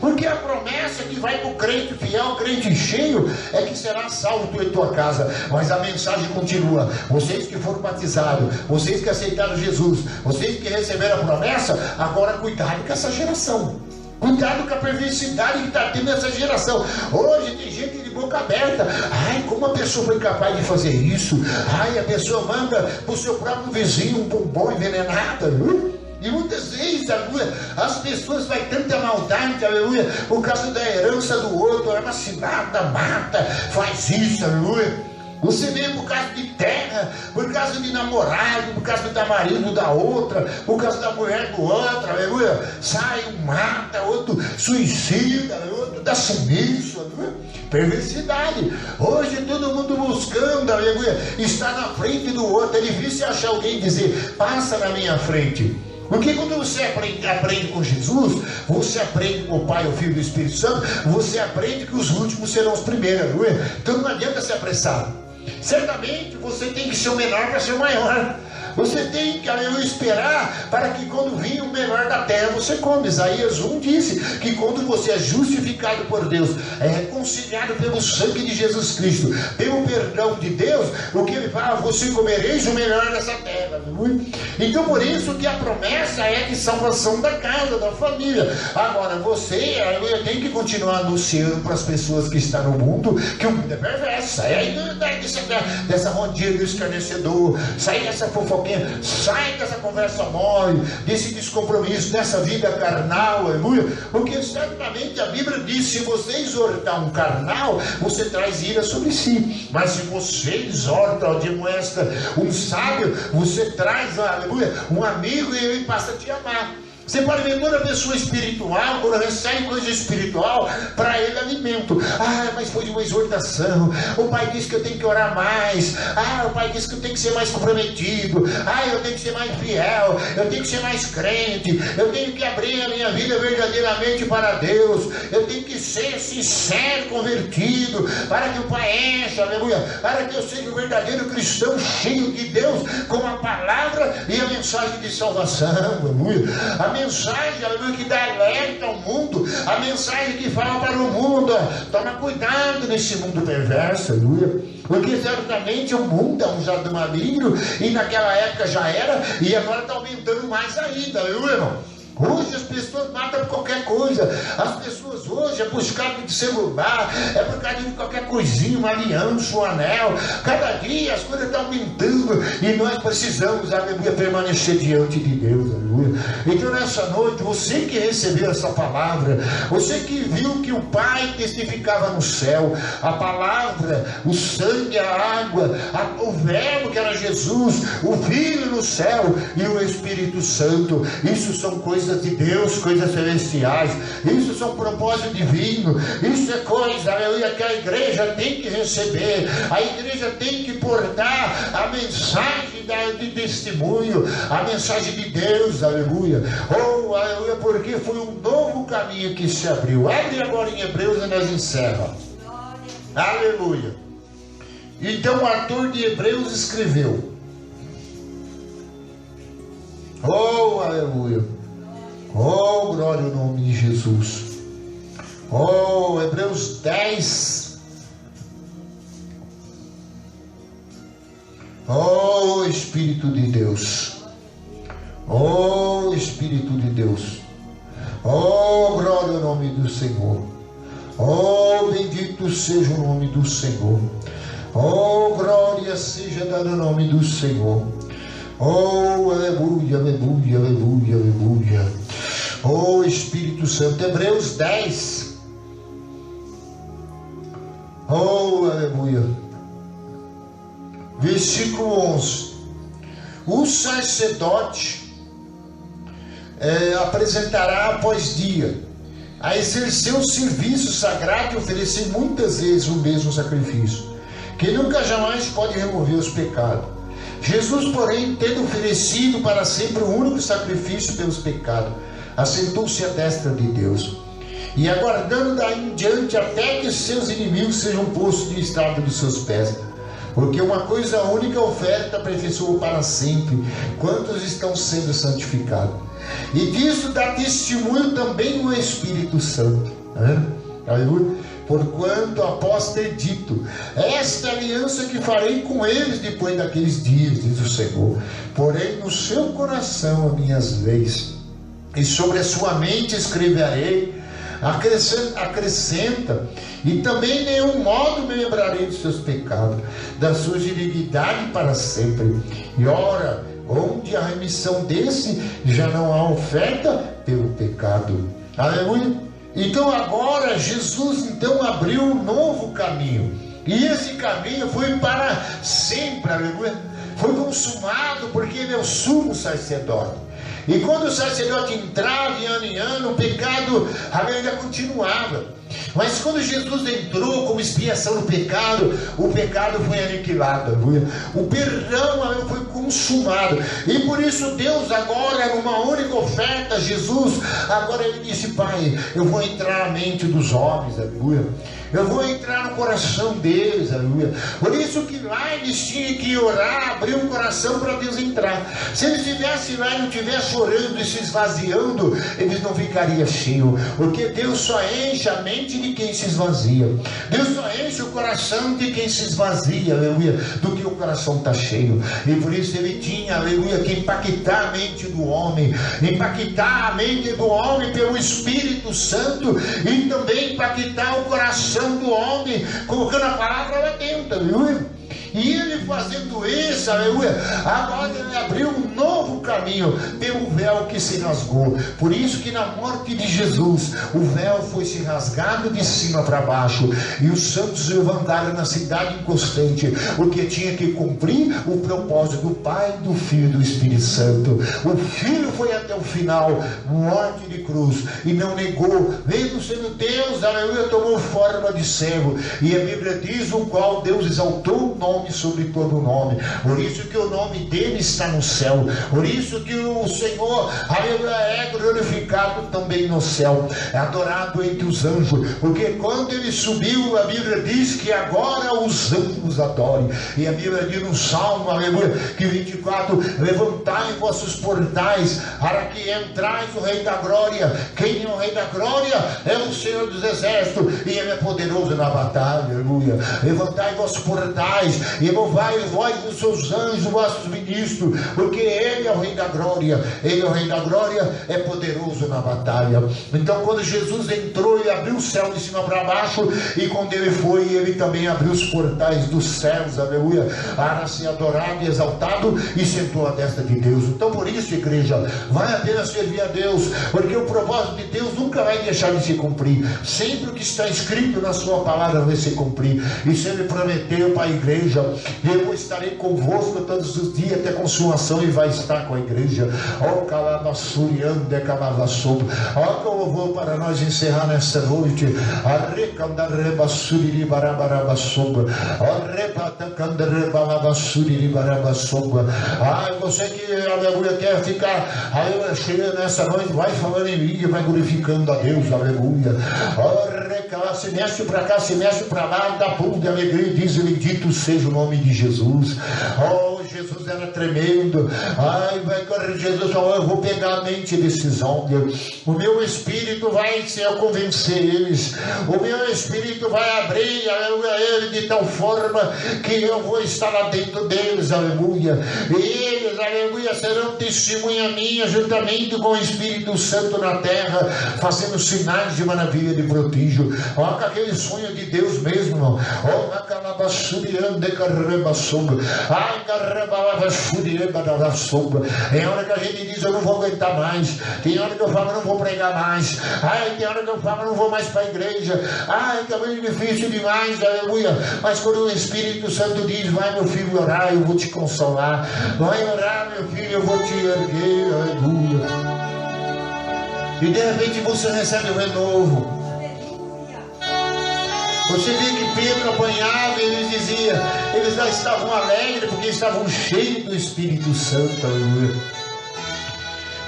Porque a promessa que vai para o crente fiel, o crente cheio, é que será salvo tu e tua casa. Mas a mensagem continua: vocês que foram batizados, vocês que aceitaram Jesus, vocês que receberam a promessa, agora cuidado com essa geração. Cuidado com a perversidade que está tendo nessa geração. Hoje tem gente de boca aberta. Ai, como a pessoa foi capaz de fazer isso? Ai, a pessoa manda para o seu próprio vizinho um bombom envenenado. E muitas vezes, aleluia, as pessoas vai tanta maldade, aleluia, por causa da herança do outro, é uma cilada, mata, faz isso, aleluia. Você vê por causa de terra, por causa de namorado, por causa do marido da outra, por causa da mulher do outro, aleluia. Sai, um mata, outro suicida, outro dá sumiço, aleluia. Perversidade. Hoje todo mundo buscando, aleluia, está na frente do outro. É difícil achar alguém dizer: passa na minha frente. Porque quando você aprende com Jesus, você aprende com o Pai, o Filho e o Espírito Santo, você aprende que os últimos serão os primeiros, não é? Então não adianta se apressar. Certamente você tem que ser o menor para ser o maior. Você tem que, aleluia, esperar para que quando vir o menor da terra você come. Isaías 1 disse que quando você é justificado por Deus, é reconciliado pelo sangue de Jesus Cristo, pelo perdão de Deus, o que ele fala: você comereis o melhor dessa terra, aleluia. Então por isso que a promessa é de salvação da casa, da família. Agora você, aleluia, tem que continuar anunciando para as pessoas que estão no mundo que o mundo é perverso. Aí dessa rodinha do escarnecedor, sai dessa fofoquinha, sai dessa conversa mole, desse descompromisso, dessa vida carnal, aleluia. Porque certamente a Bíblia diz: se você exortar um carnal, você traz ira sobre si. Mas se você exorta, admoesta um sábio, você traz, aleluia, um amigo, e ele passa a te amar. Você pode ver toda pessoa espiritual, quando recebe coisa espiritual, para ele alimento. Ah, mas foi de uma exortação. O pai disse que eu tenho que orar mais. Ah, o pai disse que eu tenho que ser mais comprometido. Ah, eu tenho que ser mais fiel. Eu tenho que ser mais crente. Eu tenho que abrir a minha vida verdadeiramente para Deus. Eu tenho que ser sincero, convertido, para que o pai encha, aleluia, para que eu seja um verdadeiro cristão cheio de Deus, com a palavra e a mensagem de salvação, aleluia. A mensagem, aleluia, que dá alerta ao mundo, a mensagem que fala para o mundo: toma cuidado nesse mundo perverso, aleluia, porque certamente o mundo é um jardim maligno, e naquela época já era, e agora está aumentando mais ainda, aleluia, irmão. Hoje as pessoas matam por qualquer coisa. As pessoas hoje é por causa de celular, é por causa de qualquer coisinha, uma aliança, um anel. Cada dia as coisas estão aumentando, e nós precisamos, aleluia, permanecer diante de Deus, aleluia. Então nessa noite, você que recebeu essa palavra, você que viu que o Pai testificava no céu, a palavra, o sangue, a água, o verbo que era Jesus, o Filho no céu e o Espírito Santo, isso são coisas de Deus, coisas celestiais, isso são propósito divino, isso é coisa, aleluia, que a igreja tem que receber, a igreja tem que portar a mensagem de testemunho, a mensagem de Deus, aleluia, aleluia, porque foi um novo caminho que se abriu. Abre agora em Hebreus e nós encerramos, aleluia. Então o autor de Hebreus escreveu, aleluia, glória ao nome de Jesus. Hebreus 10. Espírito de Deus. Espírito de Deus. Glória ao nome do Senhor. Bendito seja o nome do Senhor. Glória seja dada ao nome do Senhor. Aleluia, aleluia, aleluia, aleluia. Espírito Santo. Hebreus 10. Aleluia. Versículo 11. O sacerdote apresentará após dia a exercer o serviço sagrado e oferecer muitas vezes o mesmo sacrifício, que nunca jamais pode remover os pecados. Jesus, porém, tendo oferecido para sempre o único sacrifício pelos pecados, assentou-se à destra de Deus, e aguardando daí em diante até que seus inimigos sejam postos de estrada dos seus pés. Porque uma coisa única oferta aperfeiçoa para sempre quantos estão sendo santificados. E disso dá testemunho também o Espírito Santo. Aleluia. Porquanto após ter dito, esta aliança que farei com eles depois daqueles dias, diz o Senhor, porém no seu coração as minhas leis, e sobre a sua mente escreverei. Acrescenta, e também em nenhum modo me lembrarei dos seus pecados, da sua iniquidade para sempre. E ora, onde a remissão desse, já não há oferta pelo pecado. Aleluia. Então agora Jesus então abriu um novo caminho, e esse caminho foi para sempre. Aleluia. Foi consumado, porque ele é o sumo sacerdote. E quando o sacerdote entrava de ano em ano, o pecado ainda continuava. Mas quando Jesus entrou como expiação do pecado, o pecado foi aniquilado. O perdão foi consumado. E por isso Deus agora, numa única oferta, Jesus, agora ele disse: Pai, eu vou entrar na mente dos homens, aleluia. Eu vou entrar no coração deles, aleluia. Por isso que lá eles tinham que orar, abrir o coração para Deus entrar. Se eles estivessem lá e não estivessem orando e se esvaziando, eles não ficariam cheios. Porque Deus só enche a mente de quem se esvazia. Deus só enche o coração de quem se esvazia, aleluia, do que o coração está cheio. E por isso ele tinha, aleluia, que impactar a mente do homem, impactar a mente do homem pelo Espírito Santo, e também impactar o coração do homem, colocando a palavra lá dentro, aleluia. E ele fazendo isso, aleluia, agora ele abriu um novo caminho pelo véu que se rasgou. Por isso que na morte de Jesus, o véu foi se rasgado de cima para baixo, e os santos se levantaram na cidade inconstante, porque tinha que cumprir o propósito do Pai, do Filho e do Espírito Santo. O Filho foi até o final, morte de cruz, e não negou, mesmo sendo Deus, aleluia, tomou forma de servo. E a Bíblia diz: o qual Deus exaltou o nome sobre todo nome. Por isso que o nome dele está no céu. Por isso que o Senhor, aleluia, é glorificado também no céu, é adorado entre os anjos. Porque quando ele subiu, a Bíblia diz que agora os anjos adorem. E a Bíblia diz no Salmo, aleluia, que 24: levantai vossos portais, para que entrais o Rei da Glória. Quem é o Rei da Glória? É o Senhor dos Exércitos, e ele é poderoso na batalha, aleluia. Levantai vossos portais, e louvai vós os seus anjos, vossos ministros, porque ele é o Rei da Glória. Ele é o Rei da Glória, é poderoso na batalha. Então quando Jesus entrou, ele abriu o céu de cima para baixo, e quando ele foi, ele também abriu os portais dos céus, aleluia, para ser adorado e exaltado, e sentou à destra de Deus. Então por isso, igreja, vale a pena servir a Deus, porque o propósito de Deus nunca vai deixar de se cumprir. Sempre o que está escrito na sua palavra vai se cumprir. E se ele prometeu para a igreja: eu estarei convosco todos os dias até a consumação, e vai estar com a igreja. Ó, calabasuriande, calabassobo. Ó, que eu vou para nós encerrar nessa noite. Arrecandarebasuriri barabarabassoba. Arrebatacandarebalabassuriri barabassoba. Você que, aleluia, quer ficar, aleluia, cheio nessa noite, vai falando em língua, vai glorificando a Deus, aleluia. Se mexe para cá, se mexe para lá, dá pulo de alegria e diz: bendito seja o nome de Jesus. Oh, Jesus era tremendo. Ai, vai correr. Jesus falou: eu vou pegar a mente desses homens, o meu espírito vai convencer eles, o meu espírito vai abrir, aleluia, ele de tal forma que eu vou estar lá dentro deles, aleluia. E eles, aleluia, serão testemunha minha, juntamente com o Espírito Santo na terra, fazendo sinais de maravilha, de prodígio. Olha aquele sonho de Deus mesmo, irmão. Olha aquela suriande carrebaçuba. Ai, carrebaçuba. Tem hora que a gente diz: eu não vou aguentar mais. Tem hora que eu falo: eu não vou pregar mais. Ai, tem hora que eu falo: eu não vou mais para a igreja. Ai, tá muito difícil demais, aleluia. Mas quando o Espírito Santo diz: vai, meu filho, orar, eu vou te consolar. Vai orar, meu filho, eu vou te erguer, aleluia. E de repente você recebe um renovo. Você vê que Pedro apanhava, e eles diziam, eles já estavam alegres porque estavam cheios do Espírito Santo, aleluia.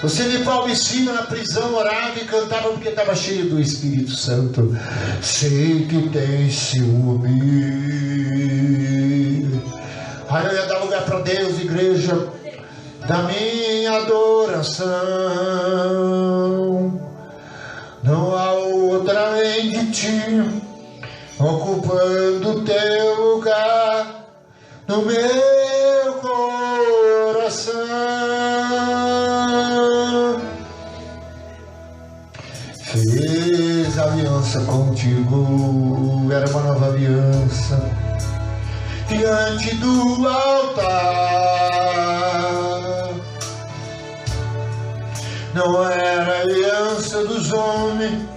Você vê Paulo em cima na prisão, orava e cantava porque estava cheio do Espírito Santo. Sei que tem ciúme. Aleluia, dá lugar para Deus, igreja, da minha adoração. Não há outra em noite, ocupando teu lugar no meu coração. Fez aliança contigo, era uma nova aliança, diante do altar. Não era aliança dos homens,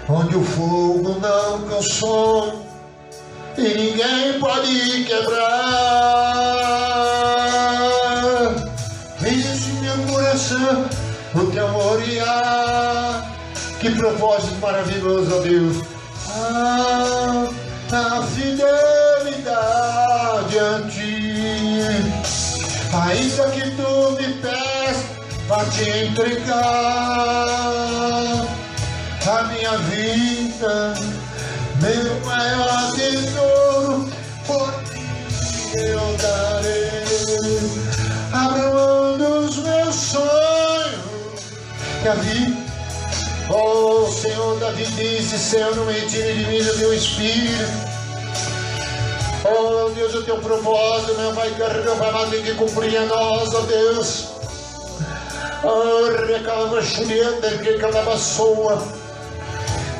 onde o fogo não consome e ninguém pode quebrar. Veja em meu coração o teu amor e que propósito maravilhoso, ó Deus. A fidelidade a ti, ainda que tu me peças para te entregar a minha vida, meu maior tesouro, por ti eu darei. Abra mão dos meus sonhos que a vida. Oh Senhor, Davi disse: Senhor, não me tire de mim do teu espírito. Oh Deus, o teu propósito, meu Pai, que tem que cumprir a nós, ó Deus. Oh, recalma churianda, que calabaçoa.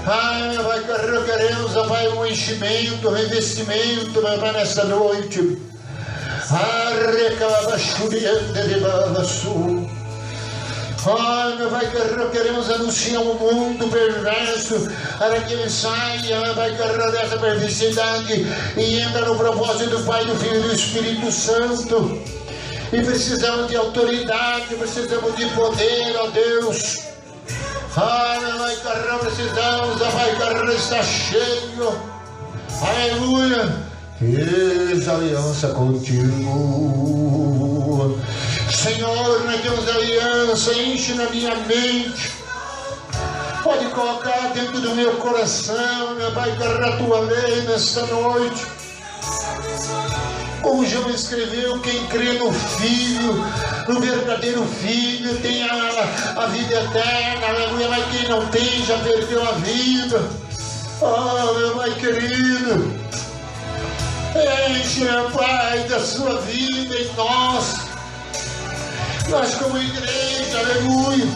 Ai, meu Pai, queremos, ó Pai, um enchimento, um revestimento, meu Pai, nessa noite. Ah, recalma churianda, de balaçoa. Oh, meu Pai, queremos anunciar um mundo perverso para que ele saia, Pai, dessa perversidade e entra no propósito do Pai, do Filho e do Espírito Santo. E precisamos de autoridade, precisamos de poder, ó Deus. Ah, meu Pai, precisamos, ó Pai, estar cheio. Aleluia. Fiz aliança contigo, Senhor, nós temos aliança, enche na minha mente. Pode colocar dentro do meu coração, meu Pai, a tua lei nesta noite. Como João escreveu, quem crê no Filho, no verdadeiro Filho, tem a vida eterna, aleluia, mas quem não tem já perdeu a vida. Oh, meu Pai querido, enche, meu Pai, da sua vida em nós. Nós como igreja, aleluia,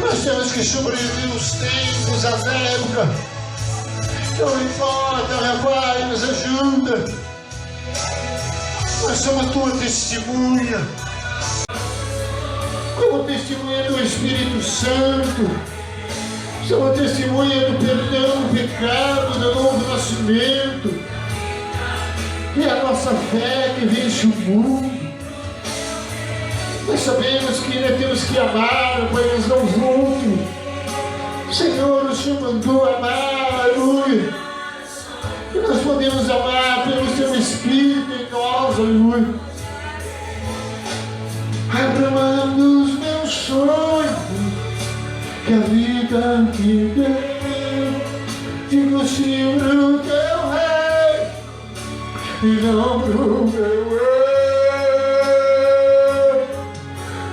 nós temos que sobreviver os tempos, as épocas. Não importa, meu Pai, nos ajuda. Nós somos a tua testemunha, como testemunha do Espírito Santo. Somos testemunha do perdão do pecado, do novo nascimento. E a nossa fé que vence o mundo. Nós sabemos que nós temos que amar, pois não juntos. Senhor, o Senhor mandou amar, aleluia. E nós podemos amar pelo seu Espírito em nós, aleluia. Abra mão dos meus sonhos, que a vida me deu. Digo sim pro teu rei, e não pro meu eu.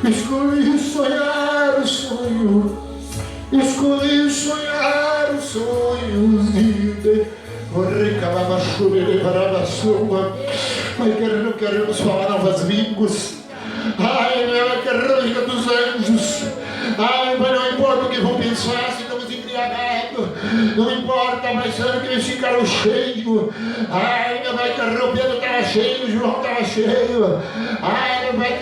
Escolhi sonhar o sonho, escolhi sonhar os sonhos de Deus. Pai, não queremos falar novas línguas. Ai, meu, queremos dos anjos. Ai, Pai, não importa o que vão pensar, se estamos embriagados. Não importa, mas sabe que eles ficaram cheios. Ai, meu Pai, Pedro estava cheio, João estava cheio. Ai, meu Pai,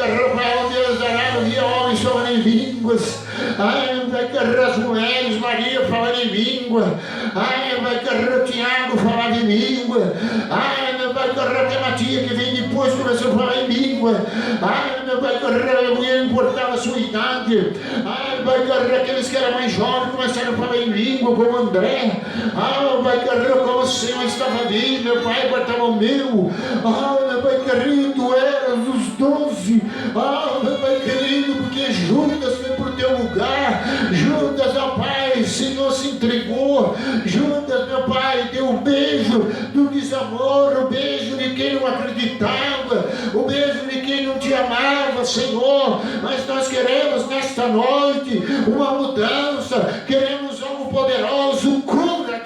onde Deus dará, via homens falando em línguas. Ai, meu Pai, as mulheres, Maria falando em língua. Ai, meu Pai, Tiago falava em língua. Ai, meu Pai, tem Matia que vem depois começou a falar em língua. Ai, meu Pai, não importava a sua idade. Ai, meu Pai, aqueles que eram mais jovens começaram a falar em língua, como André. Ai, meu Pai, como o Senhor estava ali, meu Pai, Bartolomeu. Ai, meu Pai querido, eras os 12. Ai, meu Pai querido, porque Judas foi por teu lugar. Judas, ó Pai, Senhor se entregou. Judas, meu Pai, deu um beijo do desamor, o beijo de quem não acreditava, o beijo de quem não te amava, Senhor. Mas nós queremos nesta noite uma mudança, queremos algo poderoso. Cura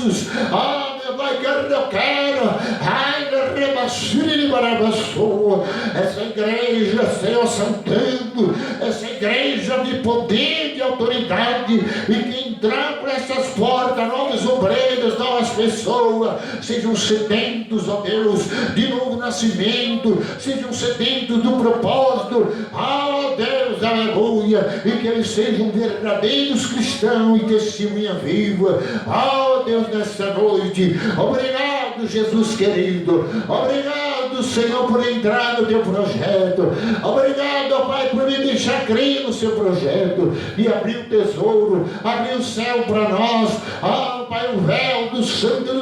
esforços. Meu Pai, eu quero. Essa igreja, Senhor, santando, essa igreja de poder, de autoridade, e que entrar por essas portas, novos obreiros, novas pessoas, sejam sedentos, ó Deus, de novo nascimento, sejam sedentos do propósito, Deus, aleluia, e que eles sejam verdadeiros cristãos e testemunha viva, Deus, nesta noite. Obrigado, Jesus querido, obrigado, Senhor, por entrar no teu projeto, obrigado, Pai, por me deixar crer no seu projeto e abrir o tesouro, abrir o céu para nós. Pai, o véu do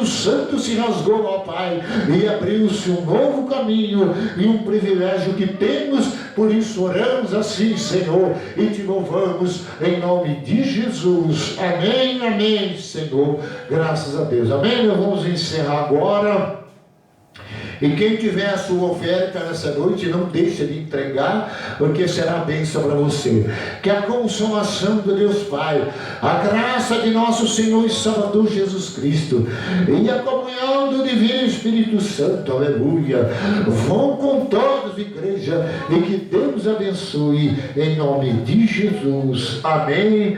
santo se rasgou, ó Pai, e abriu-se um novo caminho e um privilégio que temos. Por isso oramos assim, Senhor, e te louvamos em nome de Jesus. Amém, amém, Senhor. Graças a Deus. Amém. Nós vamos encerrar agora. E quem tiver a sua oferta nessa noite, não deixe de entregar, porque será bênção para você. Que a consolação de Deus Pai, a graça de nosso Senhor e Salvador Jesus Cristo, e a comunhão do Divino Espírito Santo, aleluia, vão com todos, igreja, e que Deus abençoe, em nome de Jesus. Amém.